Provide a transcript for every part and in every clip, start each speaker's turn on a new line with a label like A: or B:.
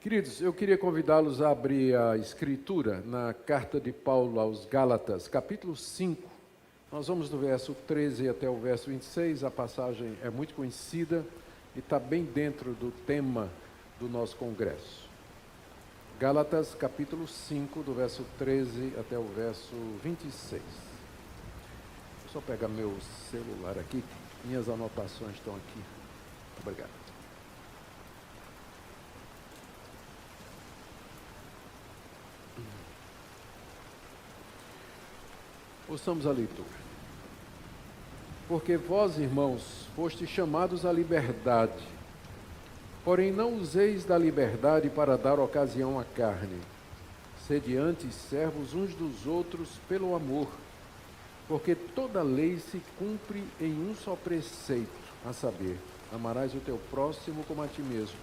A: Queridos, eu queria convidá-los a abrir a escritura na carta de Paulo aos Gálatas, capítulo 5. Nós vamos do verso 13 até o verso 26, a passagem é muito conhecida e está bem dentro do tema do nosso congresso. Gálatas, capítulo 5, do verso 13 até o verso 26. Vou só pegar meu celular aqui, minhas anotações estão aqui. Obrigado. Ouçamos a leitura. Porque vós, irmãos, fostes chamados à liberdade, porém não useis da liberdade para dar ocasião à carne. Sede antes servos uns dos outros pelo amor, porque toda lei se cumpre em um só preceito, a saber, amarás o teu próximo como a ti mesmo.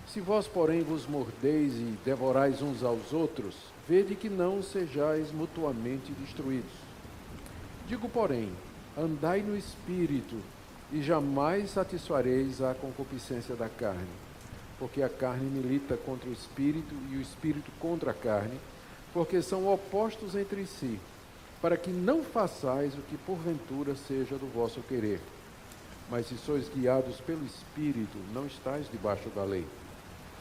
A: Se vós, porém, vos mordeis e devorais uns aos outros, vede que não sejais mutuamente destruídos. Digo, porém, andai no Espírito, e jamais satisfareis a concupiscência da carne, porque a carne milita contra o Espírito, e o Espírito contra a carne, porque são opostos entre si, para que não façais o que porventura seja do vosso querer. Mas se sois guiados pelo Espírito, não estáis debaixo da lei.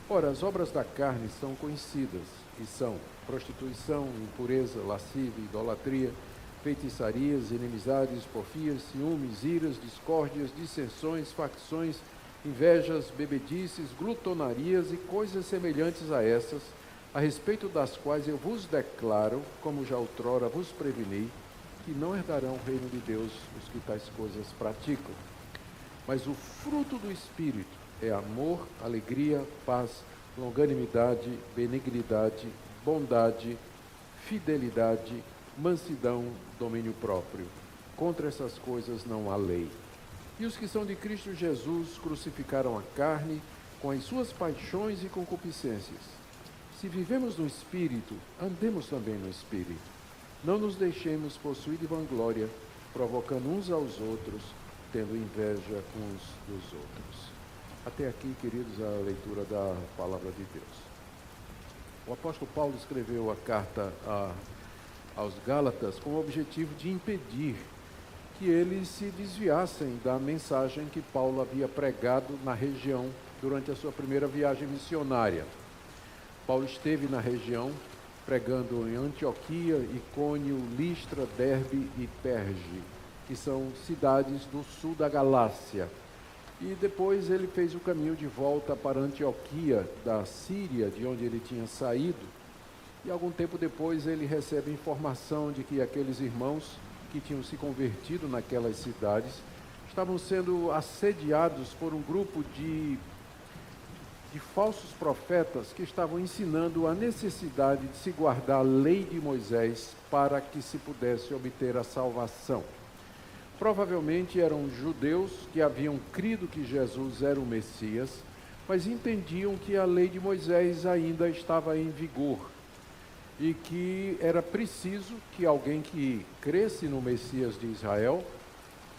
A: Ora, as obras da carne são conhecidas, e são prostituição, impureza, lascívia, idolatria, feitiçarias, inimizades, porfias, ciúmes, iras, discórdias, dissensões, facções, invejas, bebedices, glutonarias e coisas semelhantes a essas, a respeito das quais eu vos declaro, como já outrora vos preveni, que não herdarão o reino de Deus os que tais coisas praticam. Mas o fruto do Espírito é amor, alegria, paz, longanimidade, benignidade, bondade, fidelidade, mansidão, domínio próprio. Contra essas coisas não há lei. E os que são de Cristo Jesus crucificaram a carne com as suas paixões e concupiscências. Se vivemos no Espírito, andemos também no Espírito. Não nos deixemos possuir de vanglória, provocando uns aos outros, tendo inveja uns dos outros. Até aqui, queridos, a leitura da Palavra de Deus. O apóstolo Paulo escreveu a carta aos Gálatas com o objetivo de impedir que eles se desviassem da mensagem que Paulo havia pregado na região durante a sua primeira viagem missionária. Paulo esteve na região pregando em Antioquia, Icônio, Listra, Derbe e Perge, que são cidades do sul da Galácia. E depois ele fez o caminho de volta para Antioquia, da Síria, de onde ele tinha saído. E algum tempo depois ele recebe informação de que aqueles irmãos que tinham se convertido naquelas cidades estavam sendo assediados por um grupo de falsos profetas que estavam ensinando a necessidade de se guardar a lei de Moisés para que se pudesse obter a salvação. Provavelmente eram judeus que haviam crido que Jesus era o Messias, mas entendiam que a lei de Moisés ainda estava em vigor e que era preciso que alguém que cresce no Messias de Israel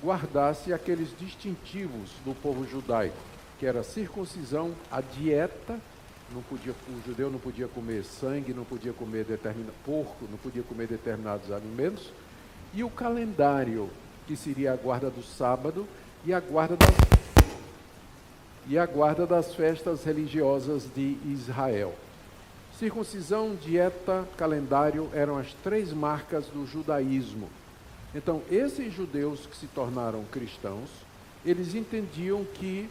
A: guardasse aqueles distintivos do povo judaico, que era a circuncisão, a dieta, o judeu não podia comer sangue, não podia comer porco, não podia comer determinados alimentos, e o calendário, que seria a guarda do sábado e a guarda das festas religiosas de Israel. Circuncisão, dieta, calendário eram as três marcas do judaísmo. Então, esses judeus que se tornaram cristãos, eles entendiam que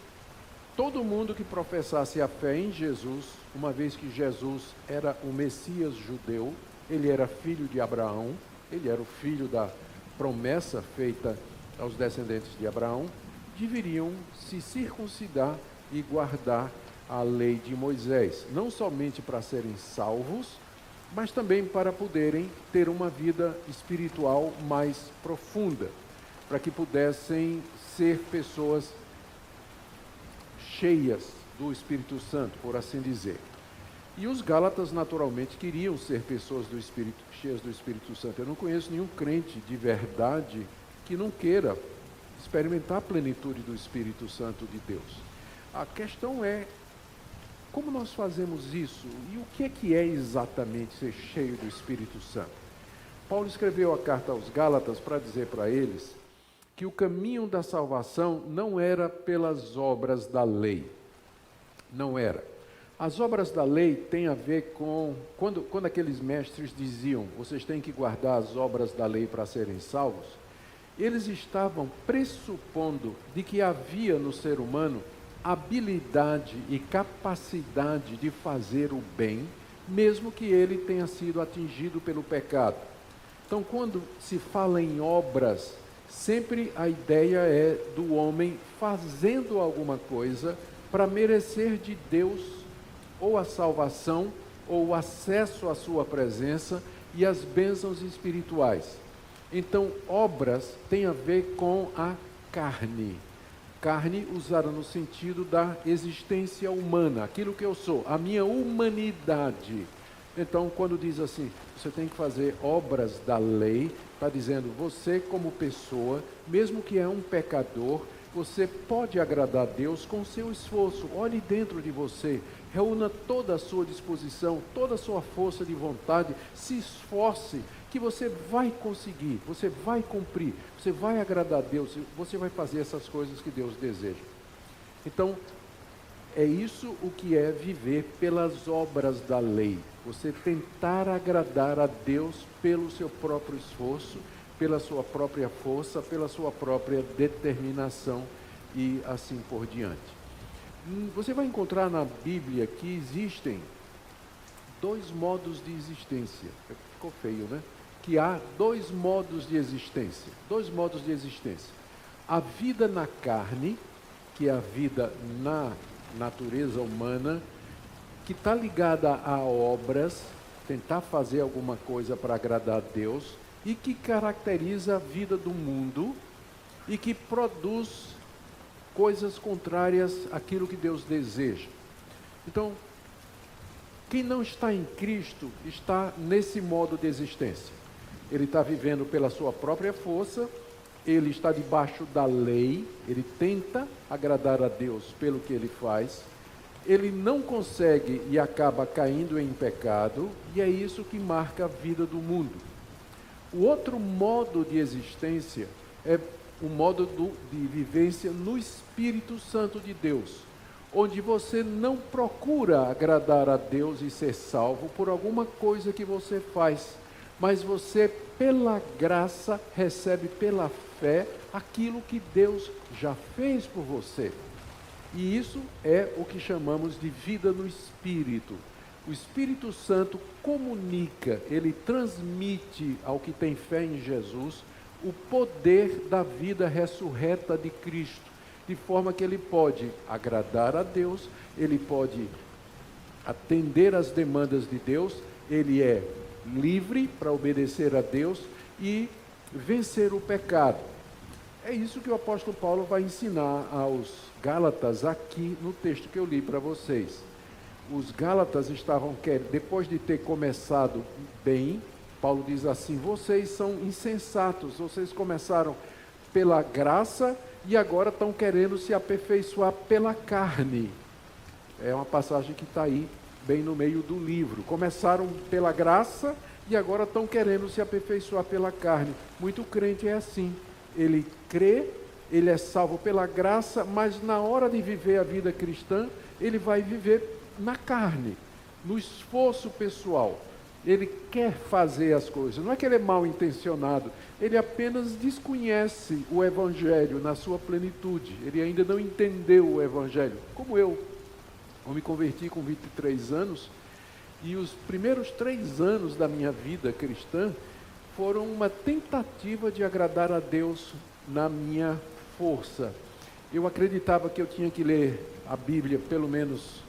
A: todo mundo que professasse a fé em Jesus, uma vez que Jesus era o Messias judeu, ele era filho de Abraão, ele era o filho da promessa feita aos descendentes de Abraão, deveriam se circuncidar e guardar a lei de Moisés, não somente para serem salvos, mas também para poderem ter uma vida espiritual mais profunda, para que pudessem ser pessoas cheias do Espírito Santo, por assim dizer. E os Gálatas, naturalmente, queriam ser pessoas cheias do Espírito Santo. Eu não conheço nenhum crente de verdade que não queira experimentar a plenitude do Espírito Santo de Deus. A questão é Como nós fazemos isso? E o que é exatamente ser cheio do Espírito Santo? Paulo escreveu a carta aos Gálatas para dizer para eles que o caminho da salvação não era pelas obras da lei. Não era. As obras da lei têm a ver com... Quando aqueles mestres diziam, vocês têm que guardar as obras da lei para serem salvos, eles estavam pressupondo de que havia no ser humano habilidade e capacidade de fazer o bem, mesmo que ele tenha sido atingido pelo pecado. Então, quando se fala em obras, sempre a ideia é do homem fazendo alguma coisa para merecer de Deus ou a salvação, ou o acesso à sua presença e as bênçãos espirituais. Então, obras tem a ver com a carne. Carne usada no sentido da existência humana, aquilo que eu sou, a minha humanidade. Então, quando diz assim, você tem que fazer obras da lei, está dizendo, você como pessoa, mesmo que é um pecador, você pode agradar a Deus com o seu esforço. Olhe dentro de você, reúna toda a sua disposição, toda a sua força de vontade, se esforce, que você vai conseguir, você vai cumprir, você vai agradar a Deus, você vai fazer essas coisas que Deus deseja. Então, é isso o que é viver pelas obras da lei. Você tentar agradar a Deus pelo seu próprio esforço, pela sua própria força, pela sua própria determinação e assim por diante. Você vai encontrar na Bíblia que existem dois modos de existência. Ficou feio, né? Que há dois modos de existência. Dois modos de existência. A vida na carne, que é a vida na natureza humana, que está ligada a obras, tentar fazer alguma coisa para agradar a Deus, e que caracteriza a vida do mundo e que produz coisas contrárias àquilo que Deus deseja. Então, quem não está em Cristo está nesse modo de existência. Ele está vivendo pela sua própria força, ele está debaixo da lei, ele tenta agradar a Deus pelo que ele faz, ele não consegue e acaba caindo em pecado, e é isso que marca a vida do mundo. O outro modo de existência é o modo de vivência no Espírito Santo de Deus, onde você não procura agradar a Deus e ser salvo por alguma coisa que você faz, mas você, pela graça, recebe pela fé aquilo que Deus já fez por você. E isso é o que chamamos de vida no Espírito. O Espírito Santo comunica, ele transmite ao que tem fé em Jesus o poder da vida ressurreta de Cristo, de forma que ele pode agradar a Deus, ele pode atender às demandas de Deus, ele é livre para obedecer a Deus e vencer o pecado. É isso que o apóstolo Paulo vai ensinar aos Gálatas aqui no texto que eu li para vocês. Os Gálatas estavam querendo, depois de ter começado bem, Paulo diz assim, vocês são insensatos, vocês começaram pela graça e agora estão querendo se aperfeiçoar pela carne. É uma passagem que está aí, bem no meio do livro. Começaram pela graça e agora estão querendo se aperfeiçoar pela carne. Muito crente é assim, ele crê, ele é salvo pela graça, mas na hora de viver a vida cristã, ele vai viver na carne, no esforço pessoal. Ele quer fazer as coisas, não é que ele é mal intencionado, ele apenas desconhece o Evangelho na sua plenitude, ele ainda não entendeu o Evangelho, como eu me converti com 23 anos, e os primeiros 3 anos da minha vida cristã foram uma tentativa de agradar a Deus na minha força. Eu acreditava que eu tinha que ler a Bíblia pelo menos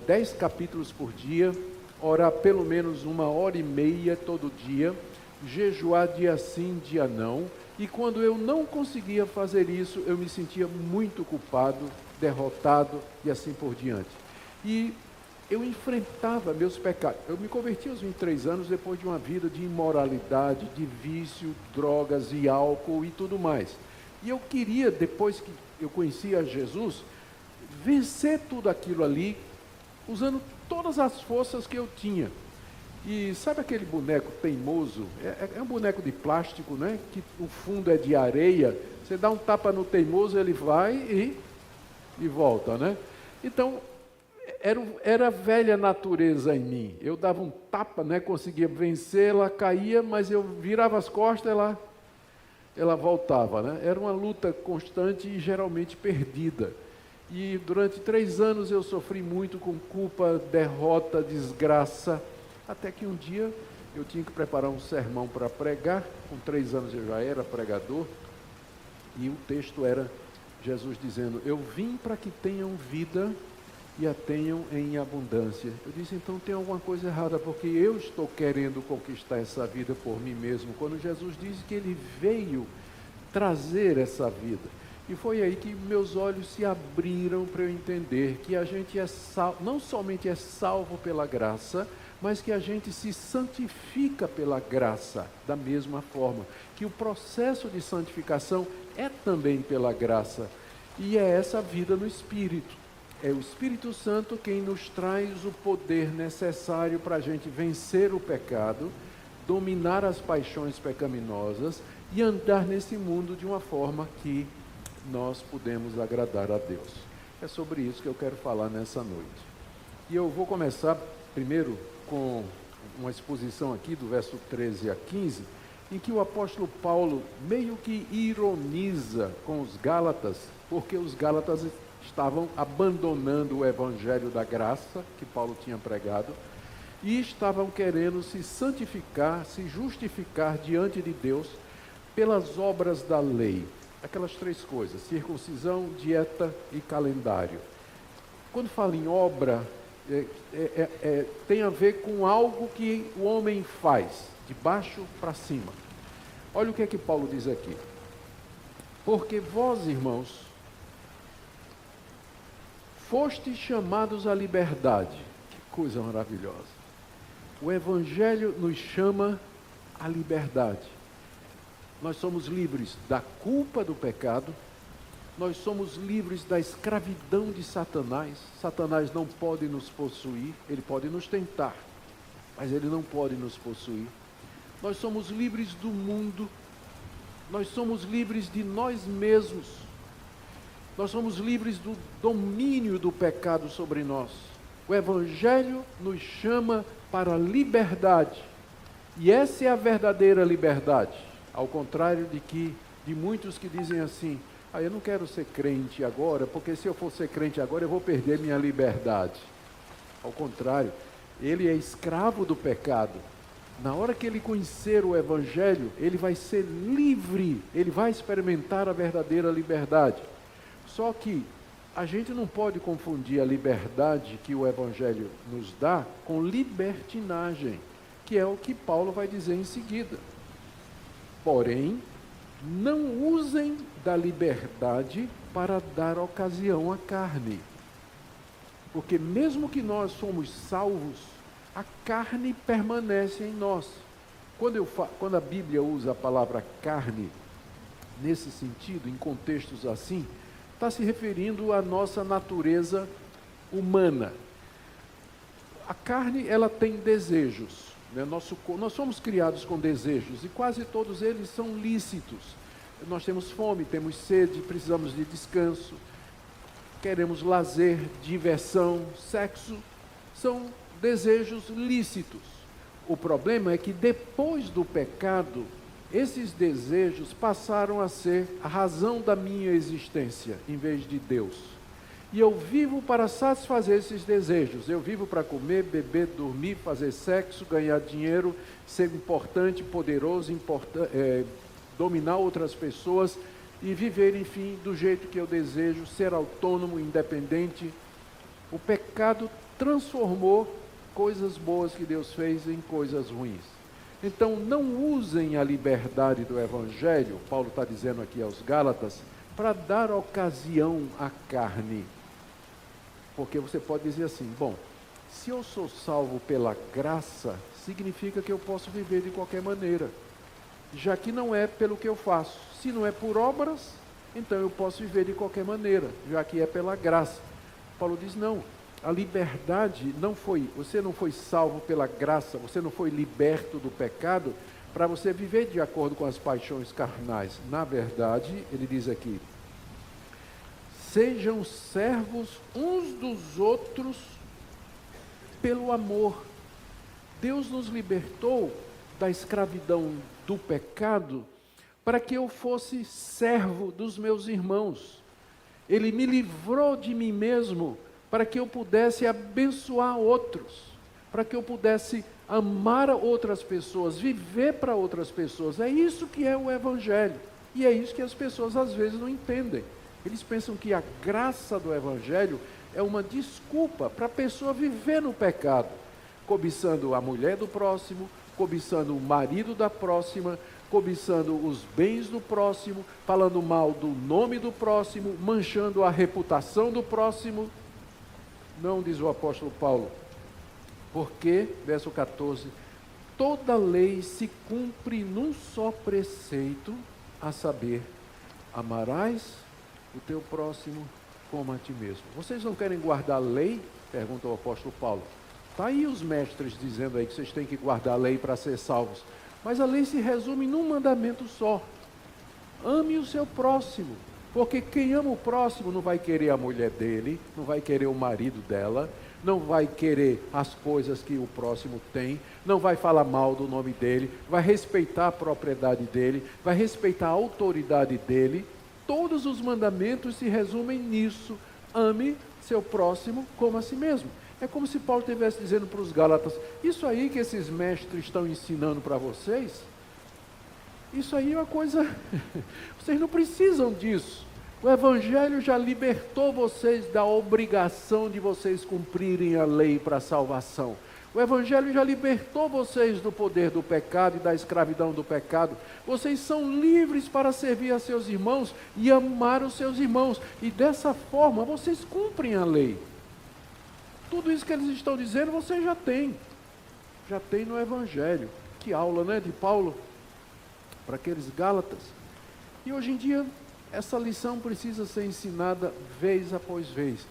A: 10 capítulos por dia, orar pelo menos 1h30 todo dia, jejuar dia sim, dia não, e quando eu não conseguia fazer isso, eu me sentia muito culpado, derrotado e assim por diante. E eu enfrentava meus pecados. Eu me converti aos 23 anos depois de uma vida de imoralidade, de vício, drogas e álcool e tudo mais. E eu queria, depois que eu conhecia Jesus, vencer tudo aquilo ali, usando todas as forças que eu tinha. E sabe aquele boneco teimoso? É um boneco de plástico, né? Que o fundo é de areia. Você dá um tapa no teimoso, ele vai e volta, né? Então, era a velha natureza em mim. Eu dava um tapa, né? Conseguia vencer, ela caía, mas eu virava as costas, ela voltava, né? Era uma luta constante e geralmente perdida. E durante 3 anos eu sofri muito com culpa, derrota, desgraça, até que um dia eu tinha que preparar um sermão para pregar. Com 3 anos eu já era pregador, e o texto era Jesus dizendo: eu vim para que tenham vida e a tenham em abundância. Eu disse: então tem alguma coisa errada, porque eu estou querendo conquistar essa vida por mim mesmo, quando Jesus disse que ele veio trazer essa vida. E foi aí que meus olhos se abriram para eu entender que a gente não somente é salvo pela graça, mas que a gente se santifica pela graça da mesma forma, que o processo de santificação é também pela graça, e é essa vida no Espírito. É o Espírito Santo quem nos traz o poder necessário para a gente vencer o pecado, dominar as paixões pecaminosas e andar nesse mundo de uma forma que nós podemos agradar a Deus. É sobre isso que eu quero falar nessa noite. E eu vou começar primeiro com uma exposição aqui do verso 13 a 15, em que o apóstolo Paulo meio que ironiza com os Gálatas, porque os Gálatas estavam abandonando o evangelho da graça que Paulo tinha pregado e estavam querendo se santificar, se justificar diante de Deus pelas obras da lei. Aquelas 3 coisas: circuncisão, dieta e calendário. Quando fala em obra, tem a ver com algo que o homem faz, de baixo para cima. Olha o que é que Paulo diz aqui: porque vós, irmãos, fostes chamados à liberdade. Que coisa maravilhosa! O Evangelho nos chama à liberdade. Nós somos livres da culpa do pecado, nós somos livres da escravidão de Satanás. Satanás não pode nos possuir, ele pode nos tentar, mas ele não pode nos possuir. Nós somos livres do mundo, nós somos livres de nós mesmos, nós somos livres do domínio do pecado sobre nós. O Evangelho nos chama para a liberdade, e essa é a verdadeira liberdade. Ao contrário de muitos que dizem assim: eu não quero ser crente agora, porque se eu for ser crente agora eu vou perder minha liberdade. Ao contrário, ele é escravo do pecado. Na hora que ele conhecer o Evangelho, ele vai ser livre, ele vai experimentar a verdadeira liberdade. Só que a gente não pode confundir a liberdade que o Evangelho nos dá com libertinagem, que é o que Paulo vai dizer em seguida. Porém, não usem da liberdade para dar ocasião à carne. Porque mesmo que nós somos salvos, a carne permanece em nós. Quando a Bíblia usa a palavra carne, nesse sentido, em contextos assim, está se referindo à nossa natureza humana. A carne, ela tem desejos. Nós somos criados com desejos, e quase todos eles são lícitos. Nós temos fome, temos sede, precisamos de descanso, queremos lazer, diversão, sexo, são desejos lícitos. O problema é que depois do pecado, esses desejos passaram a ser a razão da minha existência, em vez de Deus. E eu vivo para satisfazer esses desejos. Eu vivo para comer, beber, dormir, fazer sexo, ganhar dinheiro, ser importante, poderoso, dominar outras pessoas e viver, enfim, do jeito que eu desejo, ser autônomo, independente. O pecado transformou coisas boas que Deus fez em coisas ruins. Então, não usem a liberdade do Evangelho, Paulo está dizendo aqui aos Gálatas, para dar ocasião à carne. Porque você pode dizer assim: bom, se eu sou salvo pela graça, significa que eu posso viver de qualquer maneira, já que não é pelo que eu faço. Se não é por obras, então eu posso viver de qualquer maneira, já que é pela graça. Paulo diz: não, A liberdade você não foi salvo pela graça, você não foi liberto do pecado para você viver de acordo com as paixões carnais. Na verdade, ele diz aqui: sejam servos uns dos outros pelo amor. Deus nos libertou da escravidão do pecado para que eu fosse servo dos meus irmãos. Ele me livrou de mim mesmo para que eu pudesse abençoar outros, para que eu pudesse amar outras pessoas, viver para outras pessoas. É isso que é o Evangelho. E é isso que as pessoas às vezes não entendem. Eles pensam que a graça do Evangelho é uma desculpa para a pessoa viver no pecado, cobiçando a mulher do próximo, cobiçando o marido da próxima, cobiçando os bens do próximo, falando mal do nome do próximo, manchando a reputação do próximo. Não, diz o apóstolo Paulo, porque, verso 14, toda lei se cumpre num só preceito, a saber, amarás o teu próximo como a ti mesmo. Vocês não querem guardar a lei? Pergunta o apóstolo Paulo. Está aí os mestres dizendo aí que vocês têm que guardar a lei para ser salvos. Mas a lei se resume num mandamento só: ame o seu próximo. Porque quem ama o próximo não vai querer a mulher dele, não vai querer o marido dela, não vai querer as coisas que o próximo tem, não vai falar mal do nome dele, vai respeitar a propriedade dele, vai respeitar a autoridade dele. Todos os mandamentos se resumem nisso: ame seu próximo como a si mesmo. É como se Paulo estivesse dizendo para os Gálatas: isso aí que esses mestres estão ensinando para vocês, isso aí é uma coisa, vocês não precisam disso. O Evangelho já libertou vocês da obrigação de vocês cumprirem a lei para a salvação. O Evangelho já libertou vocês do poder do pecado e da escravidão do pecado. Vocês são livres para servir a seus irmãos e amar os seus irmãos. E dessa forma vocês cumprem a lei. Tudo isso que eles estão dizendo vocês já têm no Evangelho. Que aula, né, de Paulo para aqueles Gálatas. E hoje em dia essa lição precisa ser ensinada vez após vez,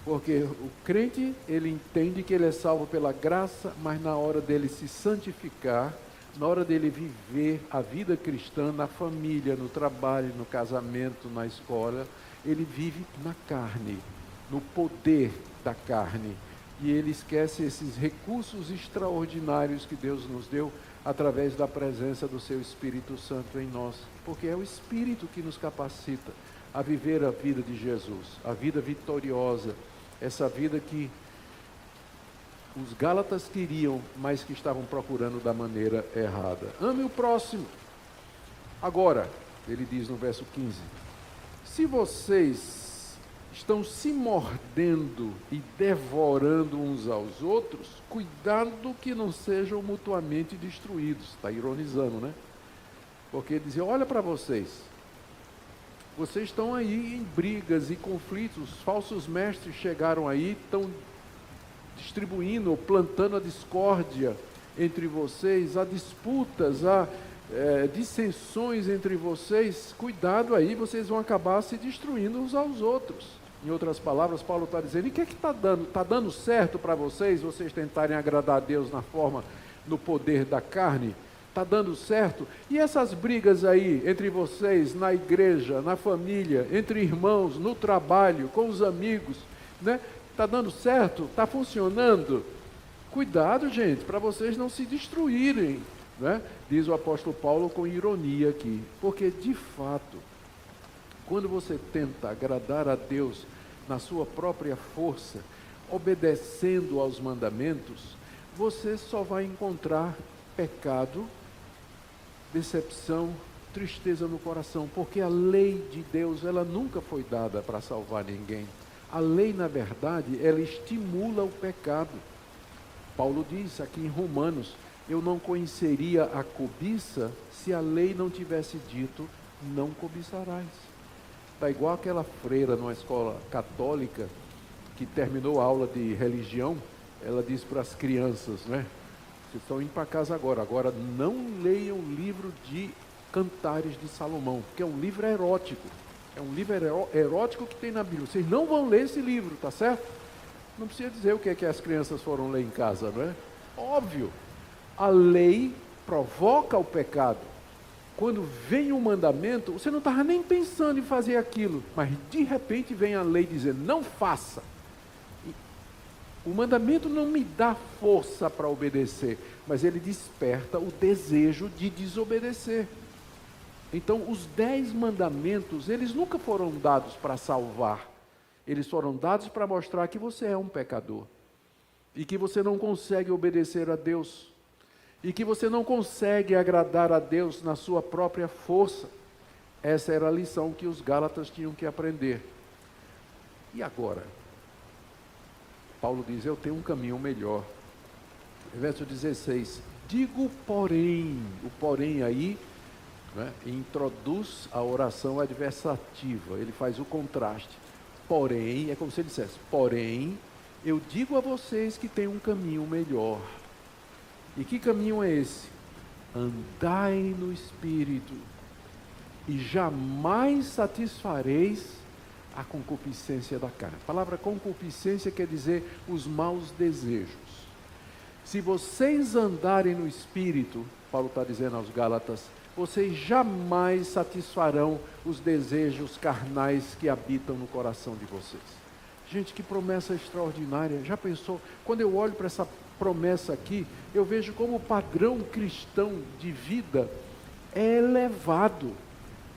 A: porque o crente, ele entende que ele é salvo pela graça, mas na hora dele se santificar, na hora dele viver a vida cristã na família, no trabalho, no casamento, na escola, ele vive na carne, no poder da carne, e ele esquece esses recursos extraordinários que Deus nos deu através da presença do seu Espírito Santo em nós, porque é o Espírito que nos capacita a viver a vida de Jesus, a vida vitoriosa, essa vida que os Gálatas queriam, mas que estavam procurando da maneira errada. Ame o próximo. Agora, ele diz no verso 15, se vocês estão se mordendo e devorando uns aos outros, cuidado que não sejam mutuamente destruídos. Está ironizando, né? Porque ele dizia, olha para vocês estão aí em brigas e conflitos, os falsos mestres chegaram aí, estão distribuindo ou plantando a discórdia entre vocês, há disputas, há dissensões entre vocês. Cuidado aí, vocês vão acabar se destruindo uns aos outros. Em outras palavras, Paulo está dizendo, e o que é que está dando? Está dando certo para vocês tentarem agradar a Deus no poder da carne? Está dando certo? E essas brigas aí entre vocês, na igreja, na família, entre irmãos, no trabalho, com os amigos, né? Está dando certo? Está funcionando? Cuidado, gente, para vocês não se destruírem, né? Diz o apóstolo Paulo com ironia aqui, porque de fato, quando você tenta agradar a Deus na sua própria força, obedecendo aos mandamentos, você só vai encontrar pecado, decepção, tristeza no coração, porque a lei de Deus, ela nunca foi dada para salvar ninguém. A lei, na verdade, ela estimula o pecado. Paulo diz aqui em Romanos, eu não conheceria a cobiça se a lei não tivesse dito, não cobiçarás. Está igual aquela freira numa escola católica, que terminou a aula de religião, ela diz para as crianças, né? Vocês estão indo para casa agora não leiam o livro de Cantares de Salomão, porque é um livro erótico. É um livro erótico que tem na Bíblia. Vocês não vão ler esse livro, tá certo? Não precisa dizer o que é que as crianças foram ler em casa, não é? Óbvio, a lei provoca o pecado. Quando vem um mandamento, você não estava nem pensando em fazer aquilo, mas de repente vem a lei dizer, não faça. O mandamento não me dá força para obedecer, mas ele desperta o desejo de desobedecer. Então, os 10 mandamentos, eles nunca foram dados para salvar. Eles foram dados para mostrar que você é um pecador. E que você não consegue obedecer a Deus. E que você não consegue agradar a Deus na sua própria força. Essa era a lição que os Gálatas tinham que aprender. E agora? Paulo diz, eu tenho um caminho melhor. Verso 16, digo porém, o porém aí, né, introduz a oração adversativa, ele faz o contraste. Porém, é como se ele dissesse, porém, eu digo a vocês que tem um caminho melhor. E que caminho é esse? Andai no Espírito, e jamais satisfareis a concupiscência da carne. A palavra concupiscência quer dizer os maus desejos. Se vocês andarem no Espírito, Paulo está dizendo aos Gálatas, vocês jamais satisfarão os desejos carnais que habitam no coração de vocês. Gente, que promessa extraordinária. Já pensou? Quando eu olho para essa promessa aqui, eu vejo como o padrão cristão de vida é elevado.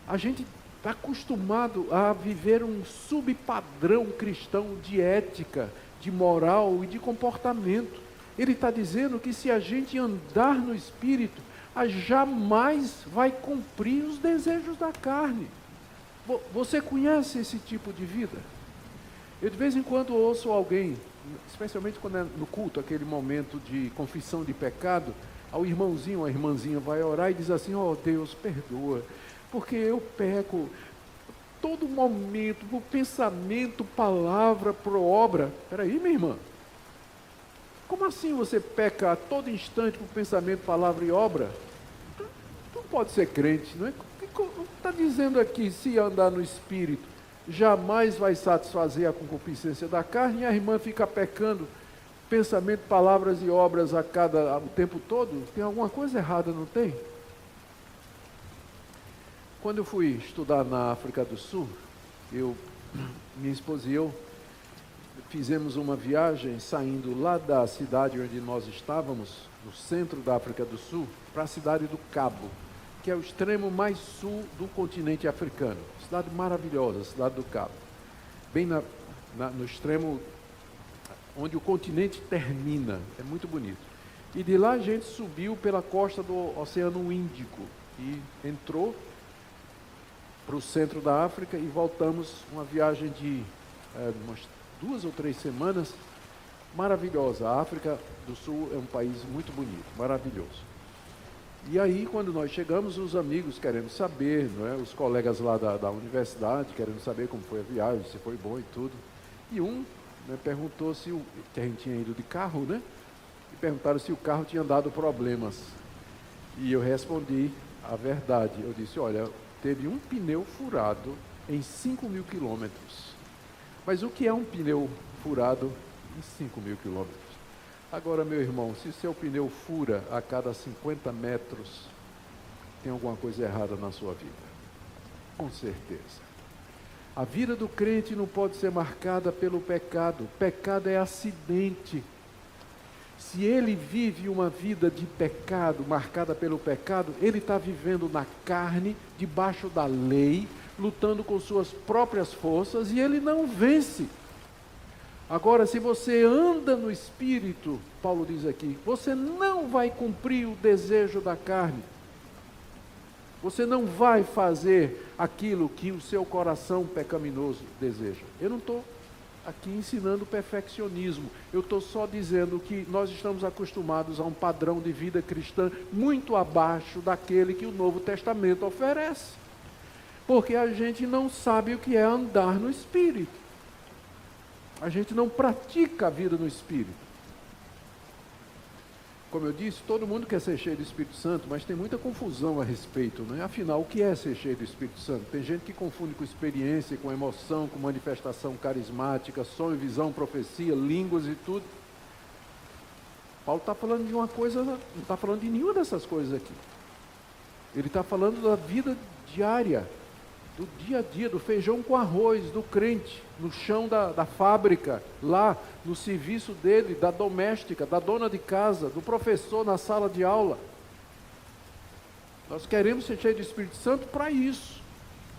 A: A gente está acostumado a viver um subpadrão cristão de ética, de moral e de comportamento. Ele está dizendo que se a gente andar no Espírito, a jamais vai cumprir os desejos da carne. Você conhece esse tipo de vida? Eu de vez em quando ouço alguém, especialmente quando é no culto, aquele momento de confissão de pecado, ao irmãozinho, a irmãzinha vai orar e diz assim, ó Deus, perdoa, porque eu peco todo momento, por pensamento, palavra, por obra. Espera aí, minha irmã. Como assim você peca a todo instante por pensamento, palavra e obra? Tu não pode ser crente, não é? Está dizendo aqui, se andar no Espírito, jamais vai satisfazer a concupiscência da carne, e a irmã fica pecando pensamento, palavras e obras o tempo todo? Tem alguma coisa errada, não tem? Quando eu fui estudar na África do Sul, minha esposa e eu fizemos uma viagem saindo lá da cidade onde nós estávamos, no centro da África do Sul, para a cidade do Cabo, que é o extremo mais sul do continente africano. Cidade maravilhosa, a cidade do Cabo. Bem no extremo onde o continente termina. É muito bonito. E de lá a gente subiu pela costa do Oceano Índico e entrou para o centro da África e voltamos uma viagem de umas 2 ou 3 semanas, maravilhosa. A África do Sul é um país muito bonito, maravilhoso. E aí, quando nós chegamos, os amigos querendo saber, não é? Os colegas lá da universidade querendo saber como foi a viagem, se foi bom e tudo. E perguntou que a gente tinha ido de carro, né? E perguntaram se o carro tinha dado problemas. E eu respondi a verdade. Eu disse, olha, teve um pneu furado em 5.000 quilômetros. Mas o que é um pneu furado em 5.000 quilômetros? Agora, meu irmão, se seu pneu fura a cada 50 metros, tem alguma coisa errada na sua vida. Com certeza. A vida do crente não pode ser marcada pelo pecado. Pecado é acidente. Se ele vive uma vida de pecado, marcada pelo pecado, ele está vivendo na carne, debaixo da lei, lutando com suas próprias forças, e ele não vence. Agora, se você anda no Espírito, Paulo diz aqui, você não vai cumprir o desejo da carne. Você não vai fazer aquilo que o seu coração pecaminoso deseja. Eu não estou aqui ensinando perfeccionismo. Eu estou só dizendo que nós estamos acostumados a um padrão de vida cristã muito abaixo daquele que o Novo Testamento oferece. Porque a gente não sabe o que é andar no Espírito. A gente não pratica a vida no Espírito. como eu disse, todo mundo quer ser cheio do Espírito Santo, mas tem muita confusão a respeito, né? Afinal, o que é ser cheio do Espírito Santo? Tem gente que confunde com experiência, com emoção, com manifestação carismática, sonho, visão, profecia, línguas e tudo. Paulo está falando de uma coisa, não está falando de nenhuma dessas coisas aqui. Ele está falando da vida diária, do dia a dia, do feijão com arroz, do crente, no chão da fábrica, lá no serviço dele, da doméstica, da dona de casa, do professor na sala de aula. Nós queremos ser cheios do Espírito Santo para isso.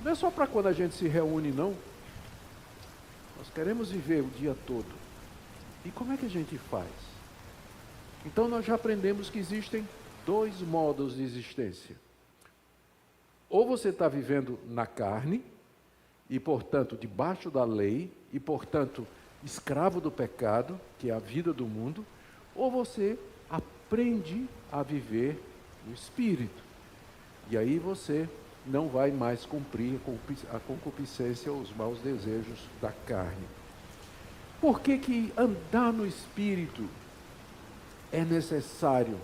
A: Não é só para quando a gente se reúne, não. Nós queremos viver o dia todo. E como é que a gente faz? Então nós já aprendemos que existem dois modos de existência. Ou você está vivendo na carne, e portanto debaixo da lei, e portanto escravo do pecado, que é a vida do mundo, ou você aprende a viver no Espírito. E aí você não vai mais cumprir a concupiscência ou os maus desejos da carne. Por que que andar no Espírito é necessário?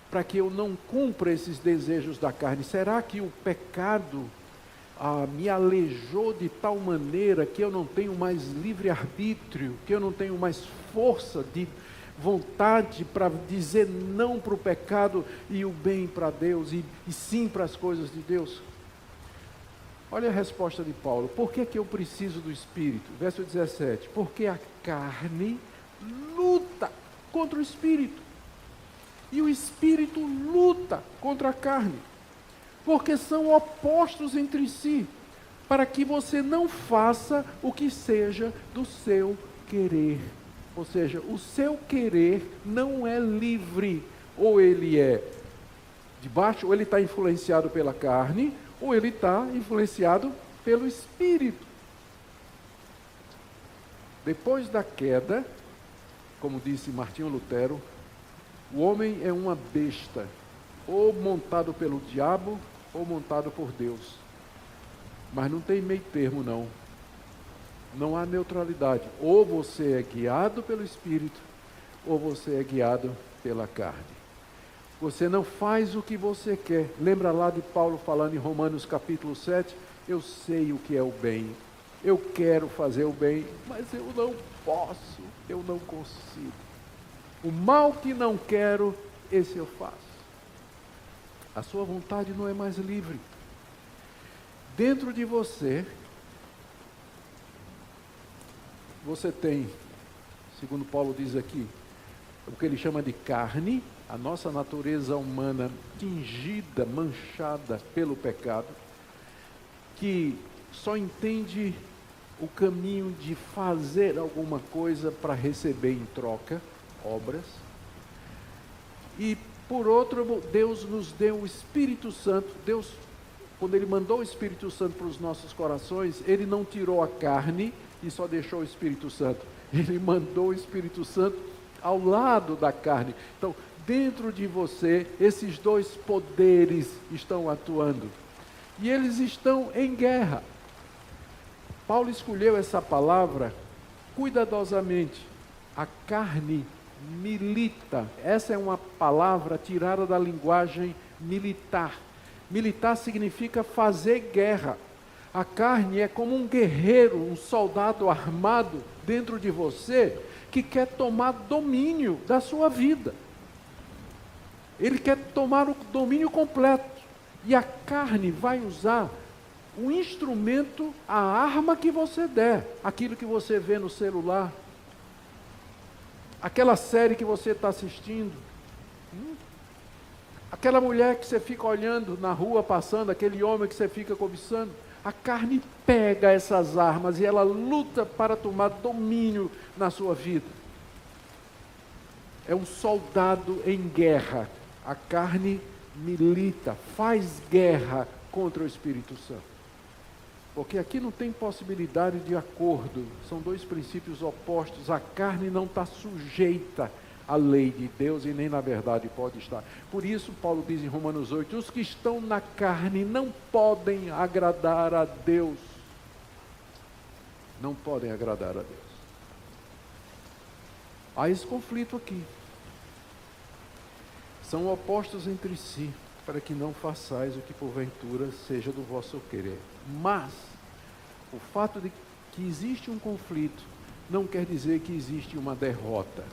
A: Para que eu não cumpra esses desejos da carne. Será que o pecado me aleijou de tal maneira que eu não tenho mais livre-arbítrio, que eu não tenho mais força de vontade para dizer não para o pecado e o bem para Deus, e sim para as coisas de Deus? Olha a resposta de Paulo. Por que que eu preciso do Espírito? Verso 17. Porque a carne luta contra o Espírito. E o Espírito luta contra a carne, porque são opostos entre si, para que você não faça o que seja do seu querer. Ou seja, o seu querer não é livre, ou ele é debaixo, ou ele está influenciado pela carne, ou ele está influenciado pelo Espírito. Depois da queda, como disse Martinho Lutero, o homem é uma besta, ou montado pelo diabo, ou montado por Deus. Mas não tem meio termo, não. Não há neutralidade. Ou você é guiado pelo Espírito, ou você é guiado pela carne. Você não faz o que você quer. Lembra lá de Paulo falando em Romanos capítulo 7? Eu sei o que é o bem. Eu quero fazer o bem, mas eu não posso, eu não consigo. O mal que não quero, esse eu faço. A sua vontade não é mais livre. Dentro de você, você tem, segundo Paulo diz aqui, o que ele chama de carne, a nossa natureza humana tingida, manchada pelo pecado, que só entende o caminho de fazer alguma coisa para receber em troca obras. E por outro, Deus nos deu o Espírito Santo. Deus, quando Ele mandou o Espírito Santo para os nossos corações, Ele não tirou a carne e só deixou o Espírito Santo. Ele mandou o Espírito Santo ao lado da carne. Então, dentro de você, esses dois poderes estão atuando. E eles estão em guerra. Paulo escolheu essa palavra cuidadosamente. A carne milita. Essa é uma palavra tirada da linguagem militar. Militar significa fazer guerra. A carne é como um guerreiro, um soldado armado dentro de você que quer tomar domínio da sua vida. Ele quer tomar o domínio completo. E a carne vai usar o instrumento, a arma que você der. Aquilo que você vê no celular, aquela série que você está assistindo, aquela mulher que você fica olhando na rua passando, aquele homem que você fica cobiçando. A carne pega essas armas e ela luta para tomar domínio na sua vida. É um soldado em guerra. A carne milita, faz guerra contra o Espírito Santo. Porque aqui não tem possibilidade de acordo, são dois princípios opostos. A carne não está sujeita à lei de Deus e nem na verdade pode estar. Por isso Paulo diz em Romanos 8, os que estão na carne não podem agradar a Deus. Não podem agradar a Deus. Há esse conflito aqui. são opostos entre si, para que não façais o que porventura seja do vosso querer. Mas o fato de que existe um conflito não quer dizer que existe uma derrota.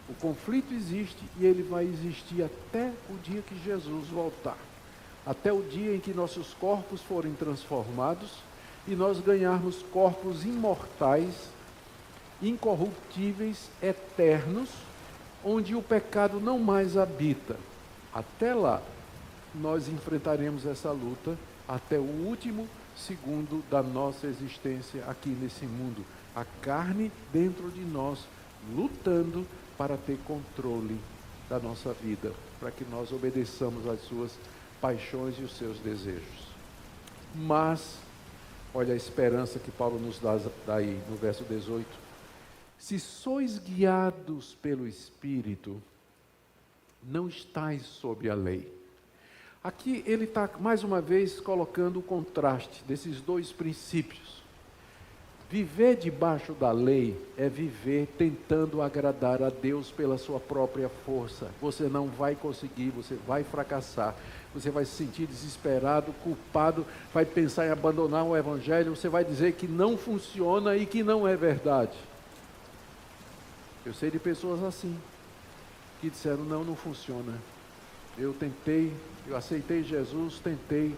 A: O conflito existe e ele vai existir até o dia que Jesus voltar. Até o dia em que nossos corpos forem transformados e nós ganharmos corpos imortais, incorruptíveis, eternos, onde o pecado não mais habita. Até lá, nós enfrentaremos essa luta até o último segundo da nossa existência aqui nesse mundo. A carne dentro de nós, lutando para ter controle da nossa vida, para que nós obedeçamos às suas paixões e os seus desejos. Mas, olha a esperança que Paulo nos dá aí no verso 18. Se sois guiados pelo Espírito, não estáis sob a lei. Aqui ele está mais uma vez colocando o contraste desses dois princípios. Viver debaixo da lei é viver tentando agradar a Deus pela sua própria força. Você não vai conseguir, você vai fracassar, você vai se sentir desesperado, culpado, vai pensar em abandonar o Evangelho, você vai dizer que não funciona e que não é verdade. Eu sei de pessoas assim, que disseram, não funciona. Eu tentei, eu aceitei Jesus, tentei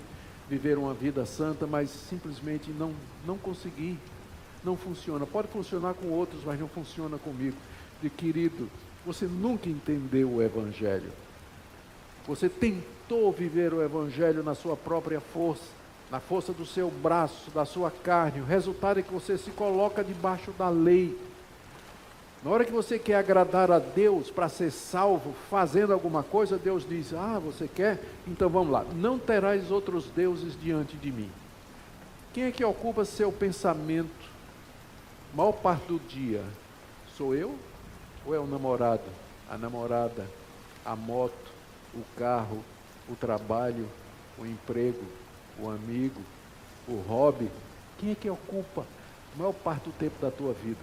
A: viver uma vida santa, mas simplesmente não consegui. Não funciona. Pode funcionar com outros, mas não funciona comigo. E querido, você nunca entendeu o Evangelho. Você tentou viver o Evangelho na sua própria força, na força do seu braço, da sua carne. O resultado é que você se coloca debaixo da lei. Na hora que você quer agradar a Deus para ser salvo, fazendo alguma coisa, Deus diz, você quer? Então vamos lá. Não terás outros deuses diante de mim. Quem é que ocupa seu pensamento? A maior parte do dia, sou eu ou é o namorado, a namorada, a moto, o carro, o trabalho, o emprego, o amigo, o hobby? Quem é que ocupa a maior parte do tempo da tua vida?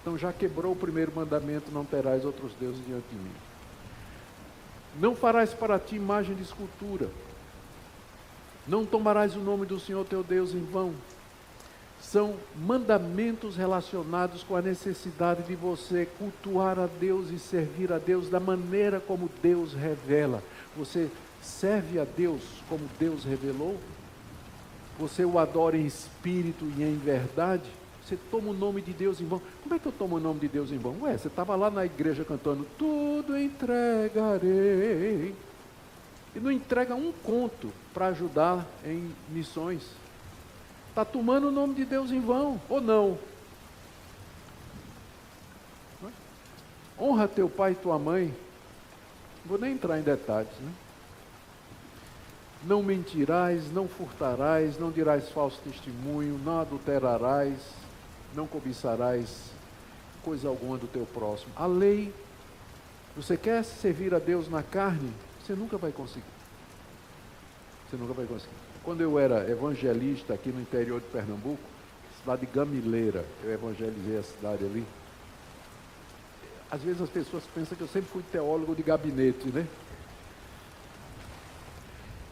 A: Então já quebrou o primeiro mandamento, não terás outros deuses diante de mim. Não farás para ti imagem de escultura. Não tomarás o nome do Senhor teu Deus em vão. São mandamentos relacionados com a necessidade de você cultuar a Deus e servir a Deus da maneira como Deus revela. Você serve a Deus como Deus revelou? Você o adora em espírito e em verdade? Você toma o nome de Deus em vão? Como é que eu tomo o nome de Deus em vão? Você estava lá na igreja cantando, tudo entregarei. E não entrega um conto para ajudar em missões. Está tomando o nome de Deus em vão, ou não? Honra teu pai e tua mãe. Não vou nem entrar em detalhes, né? Não mentirás, não furtarás, não dirás falso testemunho, não adulterarás, não cobiçarás coisa alguma do teu próximo. A lei, você quer servir a Deus na carne? Você nunca vai conseguir. Você nunca vai conseguir. Quando eu era evangelista aqui no interior de Pernambuco, cidade de Gamileira, eu evangelizei a cidade ali. Às vezes as pessoas pensam que eu sempre fui teólogo de gabinete, né?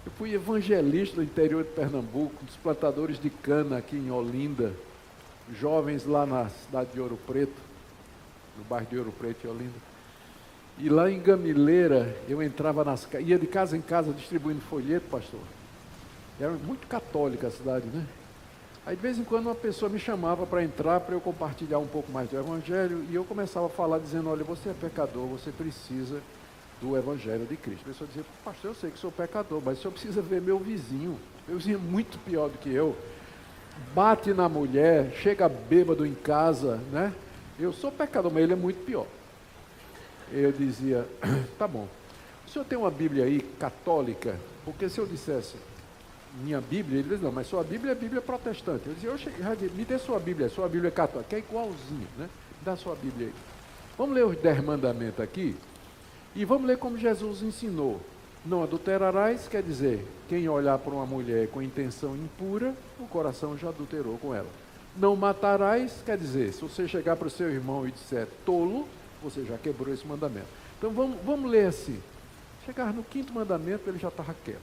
A: Eu fui evangelista no interior de Pernambuco, dos plantadores de cana aqui em Olinda, jovens lá na cidade de Ouro Preto, no bairro de Ouro Preto e Olinda. E lá em Gamileira, eu entrava ia de casa em casa distribuindo folheto, pastor. Era muito católica a cidade, né? Aí de vez em quando uma pessoa me chamava para entrar, para eu compartilhar um pouco mais do Evangelho, e eu começava a falar dizendo, olha, você é pecador, você precisa do Evangelho de Cristo. A pessoa dizia, pastor, eu sei que sou pecador, mas o senhor precisa ver meu vizinho é muito pior do que eu, bate na mulher, chega bêbado em casa, né? Eu sou pecador, mas ele é muito pior. Eu dizia, tá bom, o senhor tem uma Bíblia aí, católica? Porque se eu dissesse, minha Bíblia, ele diz, não, mas sua Bíblia é Bíblia protestante. Eu dizia, me dê sua Bíblia é católica, que é igualzinho, né? Dá sua Bíblia aí. Vamos ler os 10 mandamentos aqui, e vamos ler como Jesus ensinou. Não adulterarás, quer dizer, quem olhar para uma mulher com intenção impura, o coração já adulterou com ela. Não matarás, quer dizer, se você chegar para o seu irmão e disser tolo, você já quebrou esse mandamento. Então vamos ler assim. Chegar no 5º mandamento, ele já estava quieto.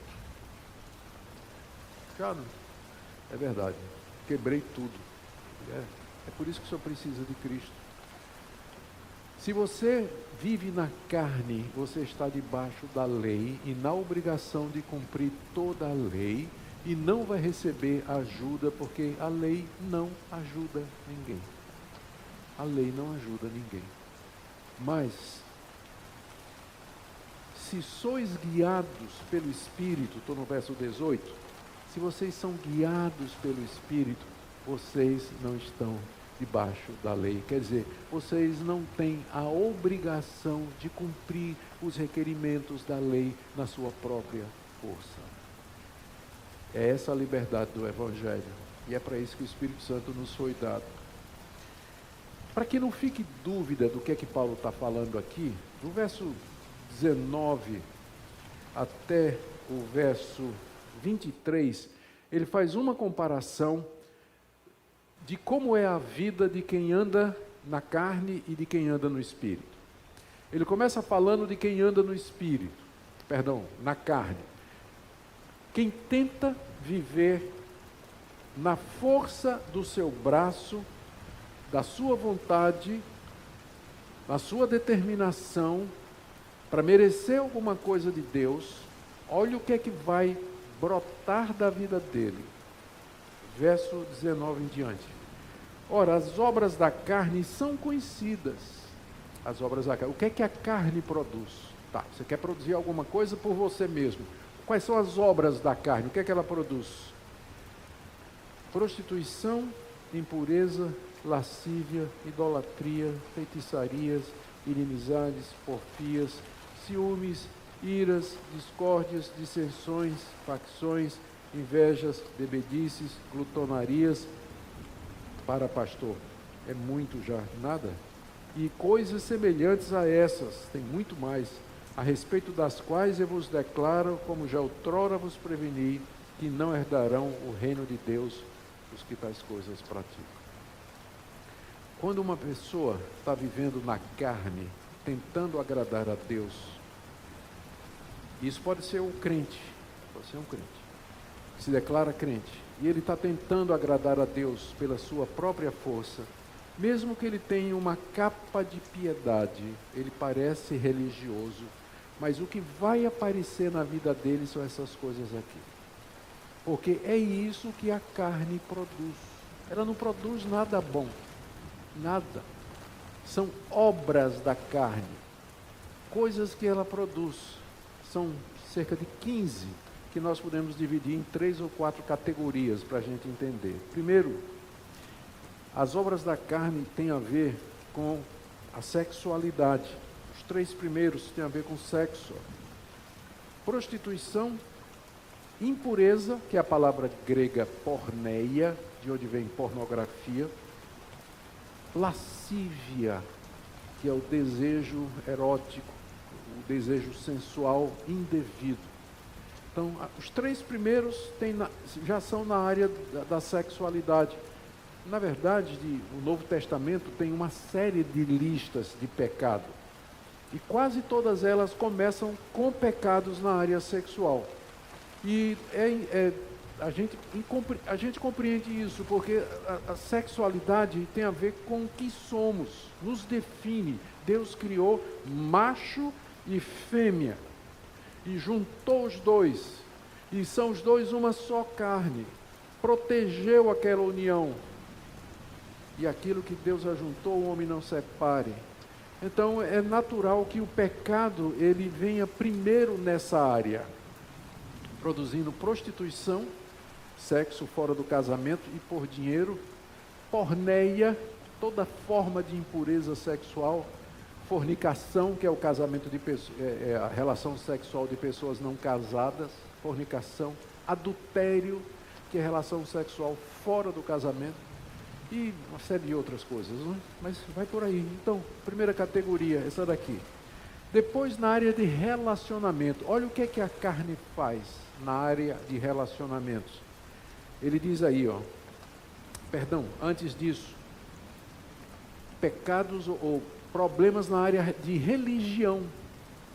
A: Já não. É verdade, quebrei tudo. É por isso que o senhor precisa de Cristo. Se você vive na carne, você está debaixo da lei e na obrigação de cumprir toda a lei e não vai receber ajuda, porque a lei não ajuda ninguém. A lei não ajuda ninguém. Mas, se sois guiados pelo Espírito, estou no verso 18, se vocês são guiados pelo Espírito, vocês não estão debaixo da lei. Quer dizer, vocês não têm a obrigação de cumprir os requerimentos da lei na sua própria força. É essa a liberdade do Evangelho. E é para isso que o Espírito Santo nos foi dado. Para que não fique dúvida do que Paulo está falando aqui, do verso 19 até o verso 23, ele faz uma comparação de como é a vida de quem anda na carne e de quem anda no Espírito. Ele começa falando de quem anda no Espírito, na carne. Quem tenta viver na força do seu braço, da sua vontade, na sua determinação, para merecer alguma coisa de Deus, olha o que é que vai brotar da vida dele. Verso 19 em diante. Ora, as obras da carne são conhecidas. As obras da carne. O que é que a carne produz? Tá, você quer produzir alguma coisa por você mesmo. Quais são as obras da carne? O que é que ela produz? Prostituição, impureza, lascívia, idolatria, feitiçarias, inimizades, porfias, ciúmes, iras, discórdias, dissensões, facções, invejas, bebedices, glutonarias. Para pastor, é muito já, nada? E coisas semelhantes a essas, tem muito mais, a respeito das quais eu vos declaro, como já outrora vos preveni, que não herdarão o reino de Deus os que tais coisas praticam. Quando uma pessoa está vivendo na carne, tentando agradar a Deus, isso pode ser um crente, que se declara crente, e ele está tentando agradar a Deus pela sua própria força, mesmo que ele tenha uma capa de piedade, ele parece religioso, mas o que vai aparecer na vida dele são essas coisas aqui. Porque é isso que a carne produz. Ela não produz nada bom. Nada. São obras da carne. Coisas que ela produz. São cerca de 15 que nós podemos dividir em 3 ou 4 categorias para a gente entender. Primeiro, as obras da carne têm a ver com a sexualidade. Os 3 primeiros têm a ver com sexo. Prostituição, impureza, que é a palavra grega porneia, de onde vem pornografia. Lascívia, que é o desejo erótico, o desejo sensual indevido. Então, os 3 primeiros já são na área da sexualidade. Na verdade, o Novo Testamento tem uma série de listas de pecado. E quase todas elas começam com pecados na área sexual. E a gente compreende isso, porque a sexualidade tem a ver com o que somos, nos define. Deus criou macho e fêmea, e juntou os dois, e são os dois uma só carne, protegeu aquela união, e aquilo que Deus ajuntou, o homem não separe. Então é natural que o pecado ele venha primeiro nessa área, produzindo prostituição, sexo fora do casamento e por dinheiro, porneia, toda forma de impureza sexual, fornicação, que é o casamento de a relação sexual de pessoas não casadas, fornicação, adultério, que é a relação sexual fora do casamento, e uma série de outras coisas, não é? Mas vai por aí. Então, primeira categoria, essa daqui. Depois, na área de relacionamento, olha o que é que a carne faz na área de relacionamentos. Ele diz aí, antes disso, pecados ou problemas na área de religião.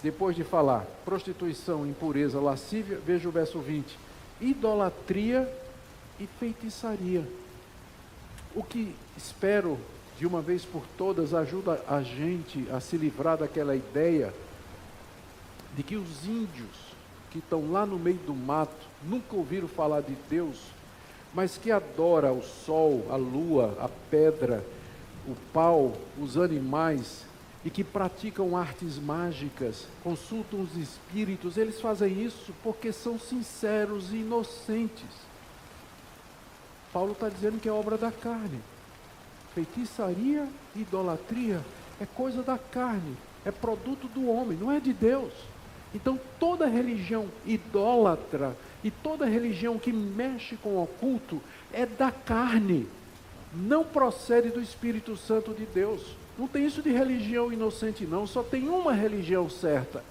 A: depois de falar prostituição, impureza, lascívia, veja o verso 20. Idolatria e feitiçaria. O que espero, de uma vez por todas, ajuda a gente a se livrar daquela ideia de que os índios que estão lá no meio do mato, nunca ouviram falar de Deus, mas que adora o sol, a lua, a pedra, o pau, os animais, e que praticam artes mágicas, consultam os espíritos, eles fazem isso porque são sinceros e inocentes. Paulo está dizendo que é obra da carne. Feitiçaria, idolatria, é coisa da carne, é produto do homem, não é de Deus. Então toda religião idólatra e toda religião que mexe com o oculto é da carne, não procede do Espírito Santo de Deus. Não tem isso de religião inocente não, só tem uma religião certa.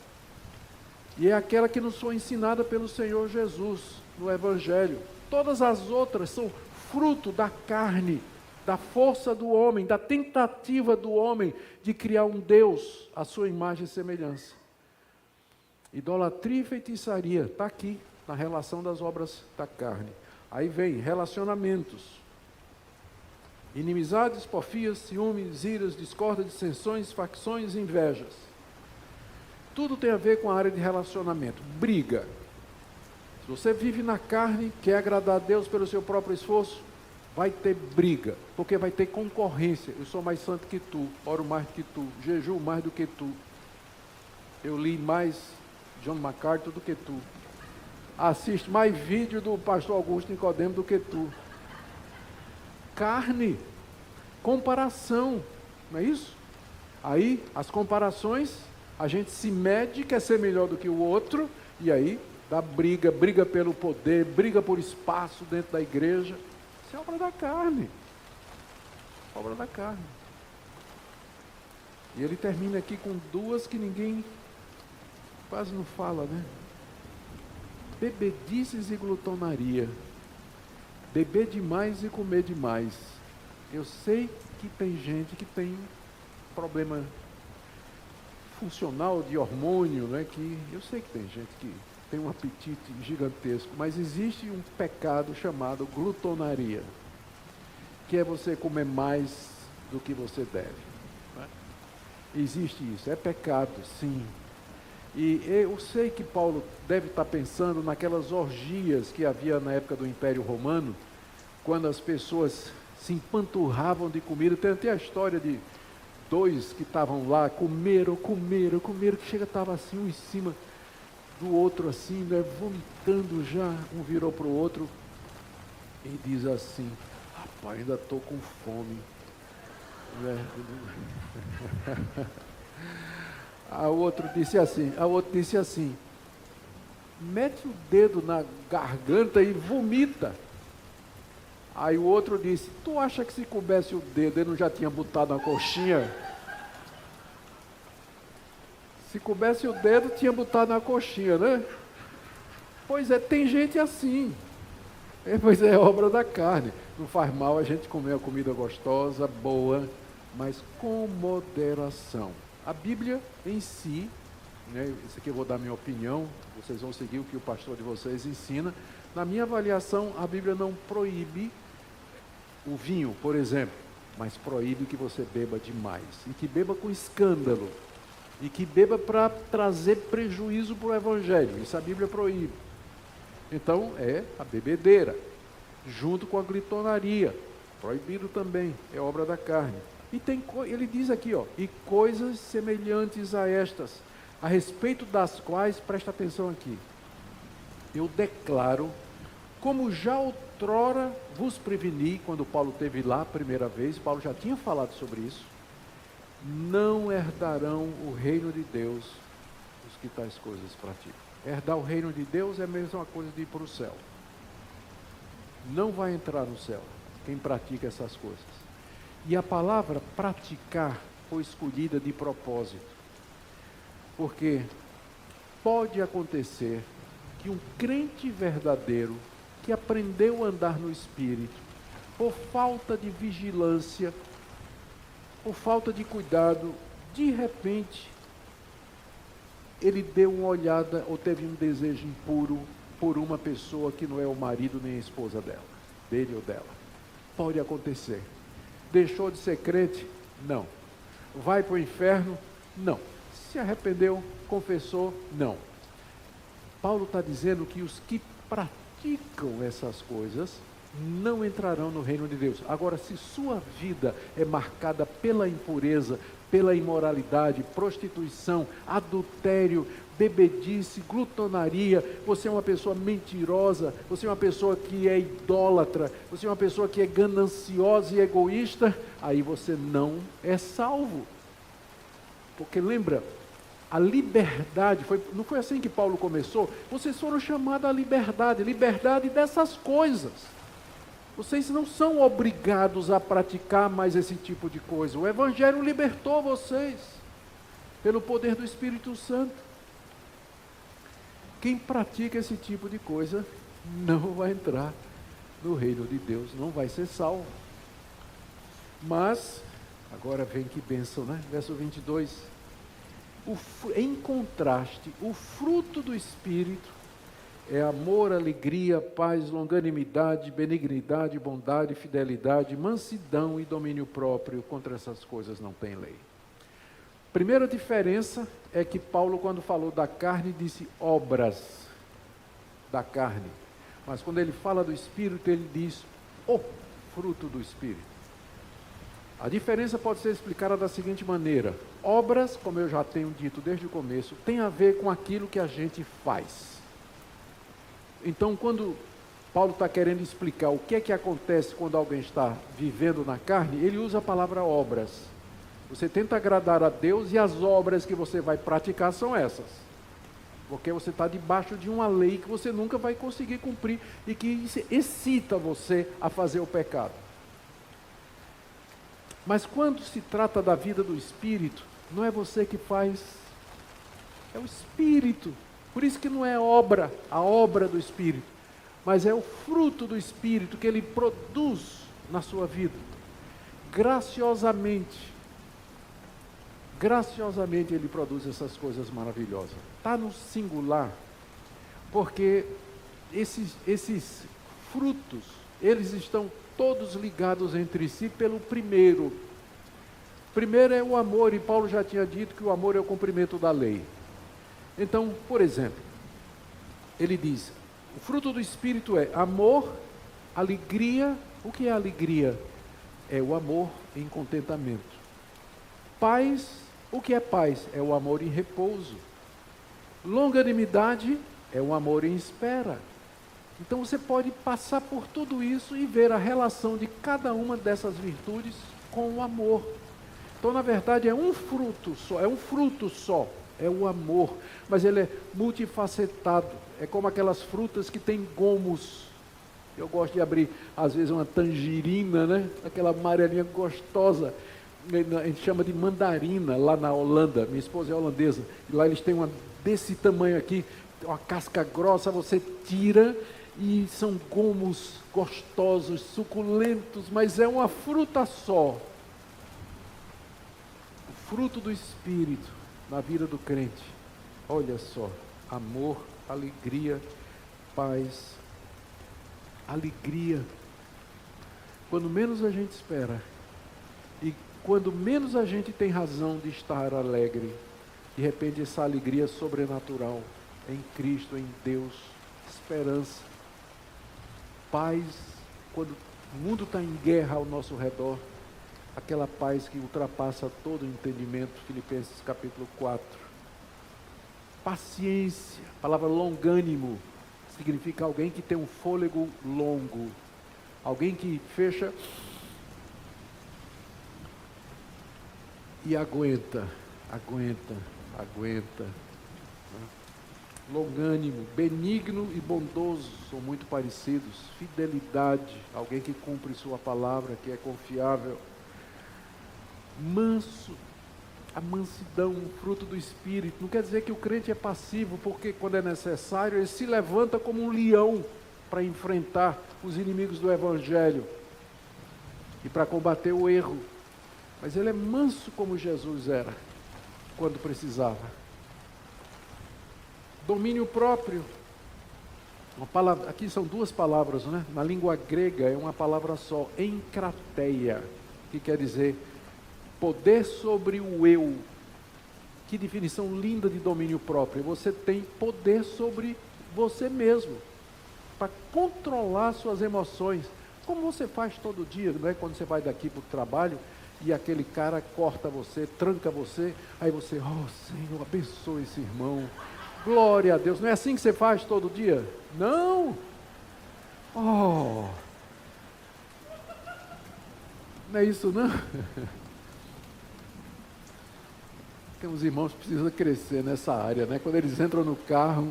A: E é aquela que nos foi ensinada pelo Senhor Jesus no Evangelho. Todas as outras são fruto da carne, da força do homem, da tentativa do homem de criar um Deus à sua imagem e semelhança. Idolatria e feitiçaria, está aqui, na relação das obras da carne. Aí vem relacionamentos. Inimizades, porfias, ciúmes, iras, discórdia, dissensões, facções e invejas. Tudo tem a ver com a área de relacionamento. Briga. Se você vive na carne, quer agradar a Deus pelo seu próprio esforço, vai ter briga, porque vai ter concorrência. Eu sou mais santo que tu, oro mais do que tu, jejuo mais do que tu. Eu li mais John MacArthur do que tu. Assiste mais vídeo do pastor Augusto Nicodemo do que tu. Carne, comparação, não é isso? Aí, as comparações, a gente se mede, quer ser melhor do que o outro, e aí dá briga, briga pelo poder, briga por espaço dentro da igreja. Isso é obra da carne. Obra da carne. E ele termina aqui com duas que ninguém quase não fala, né? Bebedices e glutonaria. Beber demais e comer demais. Eu sei que tem gente que tem problema funcional de hormônio, né? Eu sei que tem gente que tem um apetite gigantesco, mas existe um pecado chamado glutonaria, que é você comer mais do que você deve. Né? Existe isso, é pecado, sim. E eu sei que Paulo deve estar pensando naquelas orgias que havia na época do Império Romano, quando as pessoas se empanturravam de comida. Tem até a história de dois que estavam lá, comeram, que chega, estava assim, um em cima do outro assim, né, vomitando já, um virou para o outro e diz assim, rapaz, ainda estou com fome. Né? A outro disse assim, mete o dedo na garganta e vomita. Aí o outro disse, tu acha que se coubesse o dedo, ele não já tinha botado na coxinha? Se coubesse o dedo, tinha botado na coxinha, né? Pois é, tem gente assim. Pois é, obra da carne. Não faz mal a gente comer uma comida gostosa, boa, mas com moderação. A Bíblia em si, né, isso aqui eu vou dar minha opinião, vocês vão seguir o que o pastor de vocês ensina. Na minha avaliação, a Bíblia não proíbe o vinho, por exemplo, mas proíbe que você beba demais, e que beba com escândalo, e que beba para trazer prejuízo para o Evangelho. Isso a Bíblia proíbe. Então é a bebedeira, junto com a glitonaria, proibido também, é obra da carne. E ele diz aqui, e coisas semelhantes a estas, a respeito das quais, presta atenção aqui, eu declaro, como já outrora vos preveni, quando Paulo esteve lá a primeira vez, Paulo já tinha falado sobre isso, não herdarão o reino de Deus os que tais coisas praticam. Herdar o reino de Deus é a mesma coisa de ir para o céu. Não vai entrar no céu quem pratica essas coisas. E a palavra praticar foi escolhida de propósito, porque pode acontecer que um crente verdadeiro, que aprendeu a andar no Espírito, por falta de vigilância, por falta de cuidado, de repente, ele deu uma olhada ou teve um desejo impuro por uma pessoa que não é o marido nem a esposa dele ou dela. Pode acontecer. Deixou de ser crente? Não. Vai para o inferno? Não. Se arrependeu, confessou? Não. Paulo está dizendo que os que praticam essas coisas não entrarão no reino de Deus. Agora, se sua vida é marcada pela impureza, pela imoralidade, prostituição, adultério, bebedice, glutonaria, você é uma pessoa mentirosa, você é uma pessoa que é idólatra, você é uma pessoa que é gananciosa e egoísta, aí você não é salvo. Porque lembra, a liberdade, não foi assim que Paulo começou? Vocês foram chamados à liberdade dessas coisas. Vocês não são obrigados a praticar mais esse tipo de coisa. O Evangelho libertou vocês, pelo poder do Espírito Santo. Quem pratica esse tipo de coisa, não vai entrar no reino de Deus, não vai ser salvo. Mas, agora vem que bênção, né? Verso 22. Em contraste, o fruto do Espírito é amor, alegria, paz, longanimidade, benignidade, bondade, fidelidade, mansidão e domínio próprio. Contra essas coisas não tem lei. Primeira diferença é que Paulo, quando falou da carne, disse obras da carne. Mas quando ele fala do Espírito, ele diz o fruto do Espírito. A diferença pode ser explicada da seguinte maneira: obras, como eu já tenho dito desde o começo, tem a ver com aquilo que a gente faz. Então, quando Paulo está querendo explicar o que é que acontece quando alguém está vivendo na carne, ele usa a palavra obras. Você tenta agradar a Deus e as obras que você vai praticar são essas. Porque você está debaixo de uma lei que você nunca vai conseguir cumprir e que excita você a fazer o pecado. Mas quando se trata da vida do Espírito, não é você que faz, é o Espírito. Por isso que não é obra, a obra do Espírito, mas é o fruto do Espírito que ele produz na sua vida. Graciosamente ele produz essas coisas maravilhosas. Está no singular, porque esses frutos, eles estão todos ligados entre si pelo primeiro. Primeiro é o amor, e Paulo já tinha dito que o amor é o cumprimento da lei. Então, por exemplo, ele diz, o fruto do Espírito é amor, alegria. O que é alegria? É o amor em contentamento. Paz, o que é paz? É o amor em repouso. Longanimidade é o amor em espera. Então você pode passar por tudo isso e ver a relação de cada uma dessas virtudes com o amor. Então, na verdade, é um fruto só, é o amor, mas ele é multifacetado, é como aquelas frutas que têm gomos. Eu gosto de abrir, às vezes, uma tangerina, né? Aquela amarelinha gostosa, a gente chama de mandarina, lá na Holanda, minha esposa é holandesa, e lá eles têm uma desse tamanho aqui, uma casca grossa, você tira e são gomos gostosos, suculentos, mas é uma fruta só. O fruto do Espírito na vida do crente, olha só, amor, alegria, paz, alegria. Quando menos a gente espera, e quando menos a gente tem razão de estar alegre, de repente essa alegria sobrenatural, em Cristo, em Deus, esperança, paz, quando o mundo está em guerra ao nosso redor, aquela paz que ultrapassa todo o entendimento, Filipenses capítulo 4. Paciência, a palavra longânimo, significa alguém que tem um fôlego longo, alguém que fecha e aguenta. Longânimo, benigno e bondoso, são muito parecidos. Fidelidade, alguém que cumpre sua palavra, que é confiável. Manso, a mansidão, o fruto do Espírito. Não quer dizer que o crente é passivo, porque quando é necessário, ele se levanta como um leão para enfrentar os inimigos do Evangelho e para combater o erro. Mas ele é manso como Jesus era, quando precisava. Domínio próprio. Uma palavra, aqui são duas palavras, né? Na língua grega é uma palavra só, enkrateia, que quer dizer poder sobre o eu. Que definição linda de domínio próprio. Você tem poder sobre você mesmo, para controlar suas emoções, como você faz todo dia, não é? Quando você vai daqui para o trabalho e aquele cara corta você, tranca você, aí você, oh Senhor, abençoe esse irmão, glória a Deus. Não é assim que você faz todo dia? Não. Oh, não é isso não? Tem uns irmãos que precisam crescer nessa área, né? Quando eles entram no carro,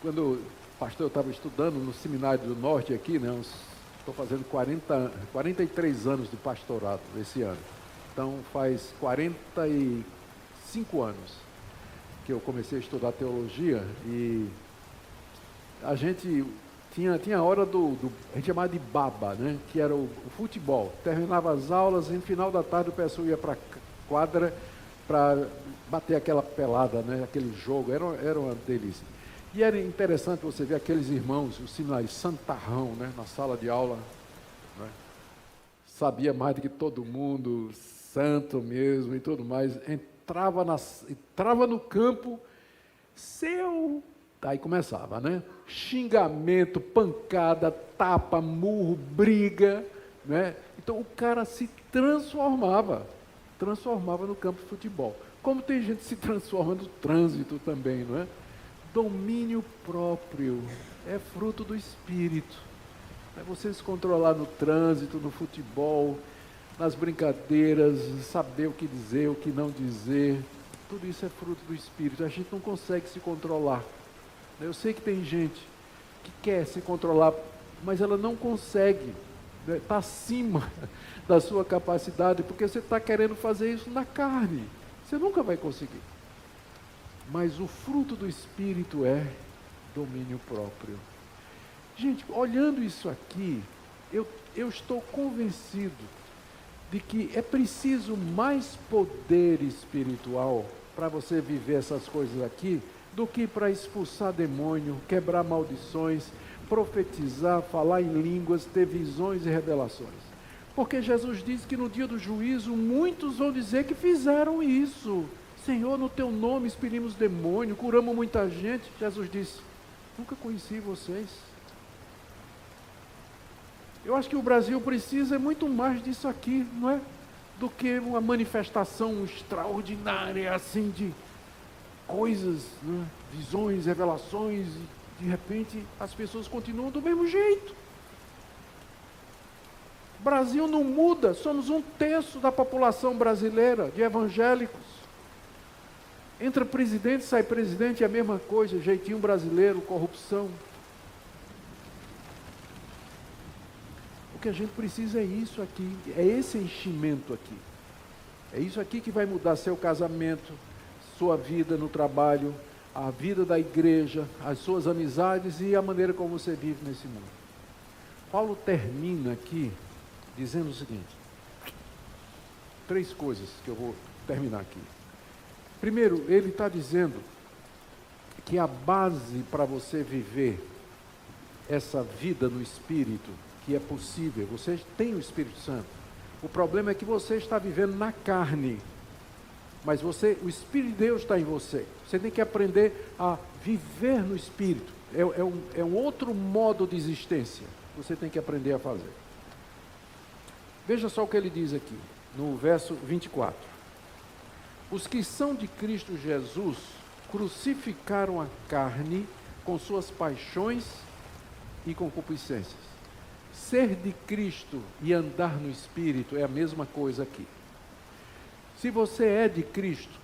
A: quando o pastor, eu estava estudando no Seminário do Norte aqui, né? Estou fazendo 43 anos de pastorado esse ano. Então faz 45 anos que eu comecei a estudar teologia e a gente tinha a hora a gente chamava de baba, né? Que era o futebol. Terminava as aulas e no final da tarde o pessoal ia para a quadra para bater aquela pelada, né? Aquele jogo, era uma delícia. E era interessante você ver aqueles irmãos, os sinais santarrão, né? Na sala de aula, né? Sabia mais do que todo mundo, santo mesmo e tudo mais, entrava no campo, aí começava, né? Xingamento, pancada, tapa, murro, briga, né? Então o cara se transformava no campo de futebol. Como tem gente que se transforma no trânsito também, não é? Domínio próprio é fruto do Espírito. É você se controlar no trânsito, no futebol, nas brincadeiras, saber o que dizer, o que não dizer. Tudo isso é fruto do Espírito. A gente não consegue se controlar. Eu sei que tem gente que quer se controlar, mas ela não consegue. Está acima da sua capacidade, porque você está querendo fazer isso na carne. Você nunca vai conseguir. Mas o fruto do Espírito é domínio próprio. Gente, olhando isso aqui, eu estou convencido de que é preciso mais poder espiritual para você viver essas coisas aqui, do que para expulsar demônio, quebrar maldições, profetizar, falar em línguas, ter visões e revelações. Porque Jesus disse que no dia do juízo, muitos vão dizer que fizeram isso. Senhor, no teu nome expelimos demônio, curamos muita gente. Jesus disse, nunca conheci vocês. Eu acho que o Brasil precisa muito mais disso aqui, não é? Do que uma manifestação extraordinária, assim, de coisas, né? Visões, revelações, e de repente as pessoas continuam do mesmo jeito. O Brasil não muda, somos 1/3 da população brasileira de evangélicos. Entra presidente, sai presidente, é a mesma coisa, jeitinho brasileiro, corrupção. O que a gente precisa é isso aqui, é esse enchimento aqui. É isso aqui que vai mudar seu casamento, sua vida no trabalho, a vida da igreja, as suas amizades e a maneira como você vive nesse mundo. Paulo termina aqui dizendo o seguinte, 3 coisas que eu vou terminar aqui. Primeiro, ele está dizendo que a base para você viver essa vida no Espírito, que é possível, você tem o Espírito Santo. O problema é que você está vivendo na carne, mas o Espírito de Deus está em você. Você tem que aprender a viver no Espírito. É um outro modo de existência. Você tem que aprender a fazer. Veja só o que ele diz aqui, no verso 24. Os que são de Cristo Jesus crucificaram a carne com suas paixões e concupiscências. Ser de Cristo e andar no Espírito é a mesma coisa aqui. Se você é de Cristo,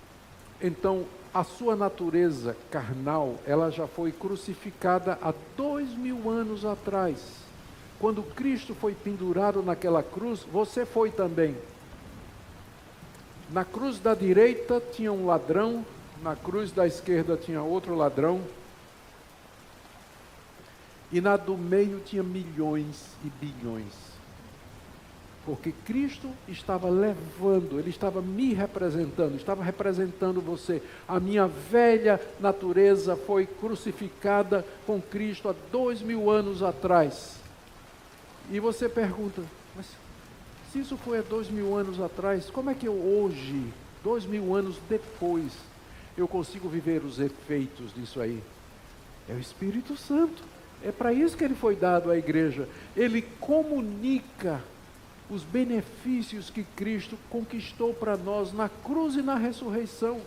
A: então a sua natureza carnal, ela já foi crucificada há 2000 anos atrás. Quando Cristo foi pendurado naquela cruz, você foi também. Na cruz da direita tinha um ladrão, na cruz da esquerda tinha outro ladrão, e na do meio tinha milhões e bilhões. Porque Cristo estava levando, Ele estava me representando, estava representando você. A minha velha natureza foi crucificada com Cristo há 2000 anos atrás. E você pergunta, mas se isso foi há 2000 anos atrás, como é que eu hoje, 2000 anos depois, eu consigo viver os efeitos disso aí? É o Espírito Santo. É para isso que ele foi dado à igreja. Ele comunica os benefícios que Cristo conquistou para nós na cruz e na ressurreição.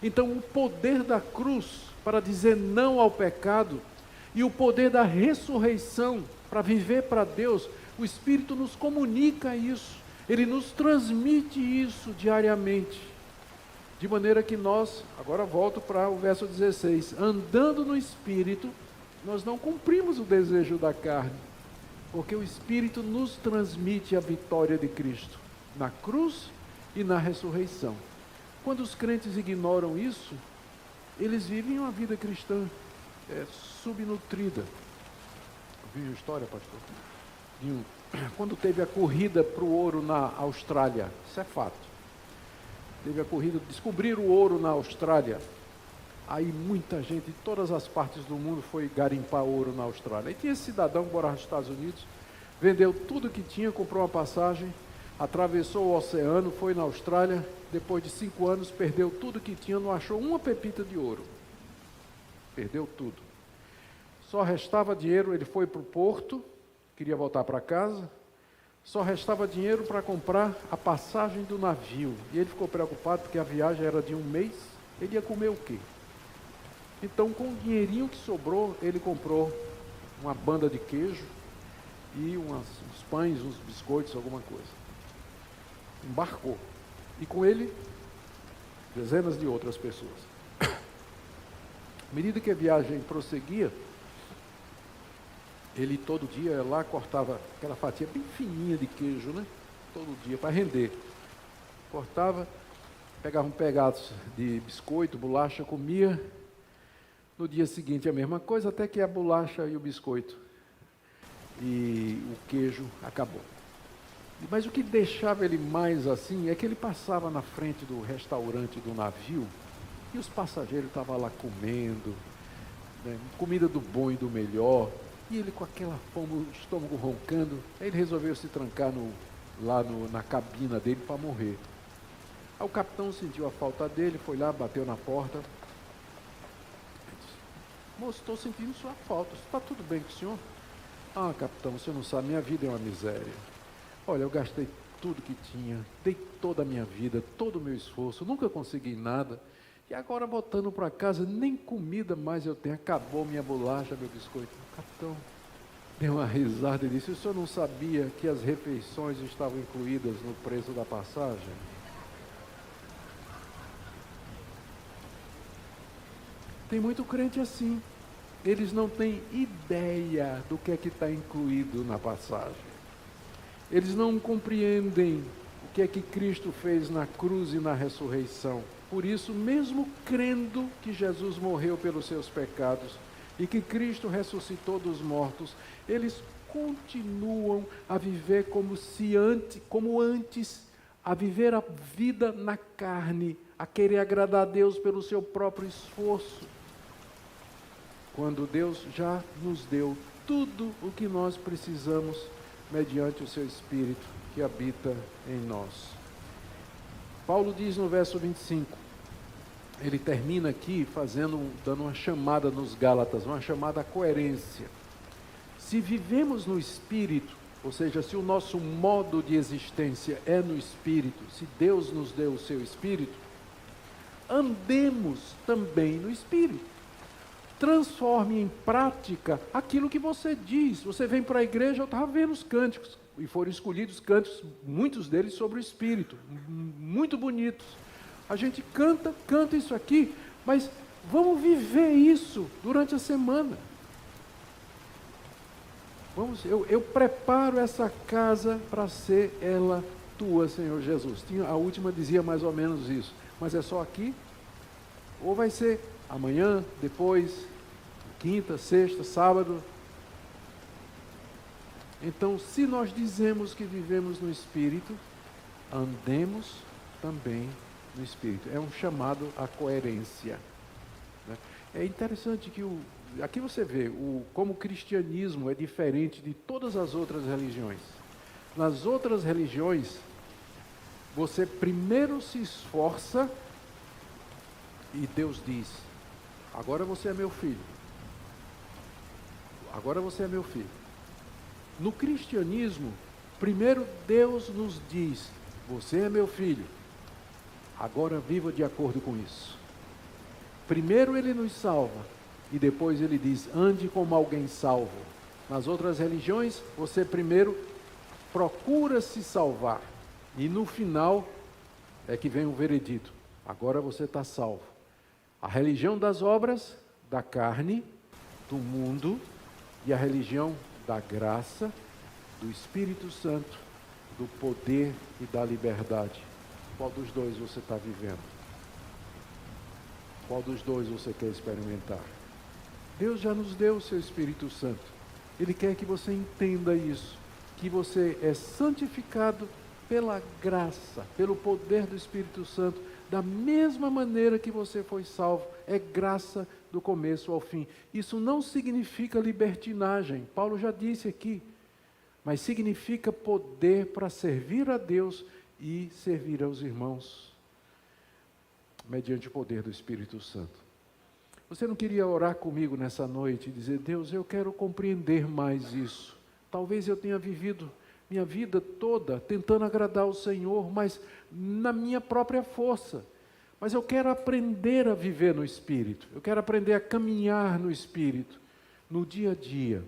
A: Então, o poder da cruz para dizer não ao pecado e o poder da ressurreição para viver para Deus, o Espírito nos comunica isso, ele nos transmite isso diariamente. De maneira que nós, agora volto para o verso 16, andando no Espírito, nós não cumprimos o desejo da carne, porque o Espírito nos transmite a vitória de Cristo, na cruz e na ressurreição. Quando os crentes ignoram isso, eles vivem uma vida cristã subnutrida. Viu a história, pastor? Quando teve a corrida para o ouro na Austrália, isso é fato. Teve a corrida, descobriram o ouro na Austrália. Aí muita gente de todas as partes do mundo foi garimpar ouro na Austrália. E tinha esse cidadão que morava nos Estados Unidos, vendeu tudo que tinha, comprou uma passagem, atravessou o oceano, foi na Austrália, depois de 5 anos perdeu tudo que tinha, não achou uma pepita de ouro. Perdeu tudo. Só restava dinheiro, ele foi para o porto, queria voltar para casa, só restava dinheiro para comprar a passagem do navio. E ele ficou preocupado porque a viagem era de 1 mês, ele ia comer o quê? Então, com o dinheirinho que sobrou, ele comprou uma banda de queijo e uns pães, uns biscoitos, alguma coisa. Embarcou. E com ele, dezenas de outras pessoas. À medida que a viagem prosseguia, ele todo dia ia lá, cortava aquela fatia bem fininha de queijo, né? Todo dia, para render. Cortava, pegava um pedaço de biscoito, bolacha, comia. No dia seguinte a mesma coisa, até que a bolacha e o biscoito e o queijo acabou. Mas o que deixava ele mais assim é que ele passava na frente do restaurante do navio e os passageiros estavam lá comendo, né, comida do bom e do melhor, e ele com aquela fome, o estômago roncando. Aí ele resolveu se trancar na cabina dele para morrer. Aí o capitão sentiu a falta dele, foi lá, bateu na porta. Moço, estou sentindo sua falta, está tudo bem com o senhor? Ah, capitão, o senhor não sabe, minha vida é uma miséria. Olha, eu gastei tudo que tinha, dei toda a minha vida, todo o meu esforço, nunca consegui nada, e agora voltando para casa, nem comida mais eu tenho, acabou minha bolacha, meu biscoito. O capitão deu uma risada e disse, o senhor não sabia que as refeições estavam incluídas no preço da passagem? Tem muito crente assim. Eles não têm ideia do que é que está incluído na passagem. Eles não compreendem o que é que Cristo fez na cruz e na ressurreição. Por isso, mesmo crendo que Jesus morreu pelos seus pecados e que Cristo ressuscitou dos mortos, eles continuam a viver como antes, a viver a vida na carne, a querer agradar a Deus pelo seu próprio esforço. Quando Deus já nos deu tudo o que nós precisamos mediante o seu Espírito que habita em nós. Paulo diz no verso 25, ele termina aqui dando uma chamada nos Gálatas, uma chamada à coerência. Se vivemos no Espírito, ou seja, se o nosso modo de existência é no Espírito, se Deus nos deu o seu Espírito, andemos também no Espírito. Transforme em prática aquilo que você diz. Você vem para a igreja, eu estava vendo os cânticos, e foram escolhidos cânticos, muitos deles sobre o Espírito, muito bonitos. A gente canta isso aqui, mas vamos viver isso durante a semana. Eu preparo essa casa para ser ela tua, Senhor Jesus. A última dizia mais ou menos isso, mas é só aqui? Ou vai ser amanhã, depois, quinta, sexta, sábado? Então, se nós dizemos que vivemos no Espírito, andemos também no Espírito. É um chamado à coerência, né? É interessante que aqui você vê como o cristianismo é diferente de todas as outras religiões. Nas outras religiões, você primeiro se esforça e Deus diz: agora você é meu filho. Agora você é meu filho. No cristianismo, primeiro Deus nos diz: você é meu filho. Agora viva de acordo com isso. Primeiro Ele nos salva e depois Ele diz: ande como alguém salvo. Nas outras religiões, você primeiro procura se salvar e no final é que vem o veredito: agora você está salvo. A religião das obras, da carne, do mundo, e a religião da graça, do Espírito Santo, do poder e da liberdade. Qual dos dois você está vivendo? Qual dos dois você quer experimentar? Deus já nos deu o seu Espírito Santo. Ele quer que você entenda isso, que você é santificado pela graça, pelo poder do Espírito Santo, da mesma maneira que você foi salvo. É graça do começo ao fim. Isso não significa libertinagem, Paulo já disse aqui, mas significa poder para servir a Deus e servir aos irmãos, mediante o poder do Espírito Santo. Você não queria orar comigo nessa noite e dizer: Deus, eu quero compreender mais isso. Talvez eu tenha vivido minha vida toda tentando agradar o Senhor, mas na minha própria força. Mas eu quero aprender a viver no Espírito. Eu quero aprender a caminhar no Espírito, no dia a dia.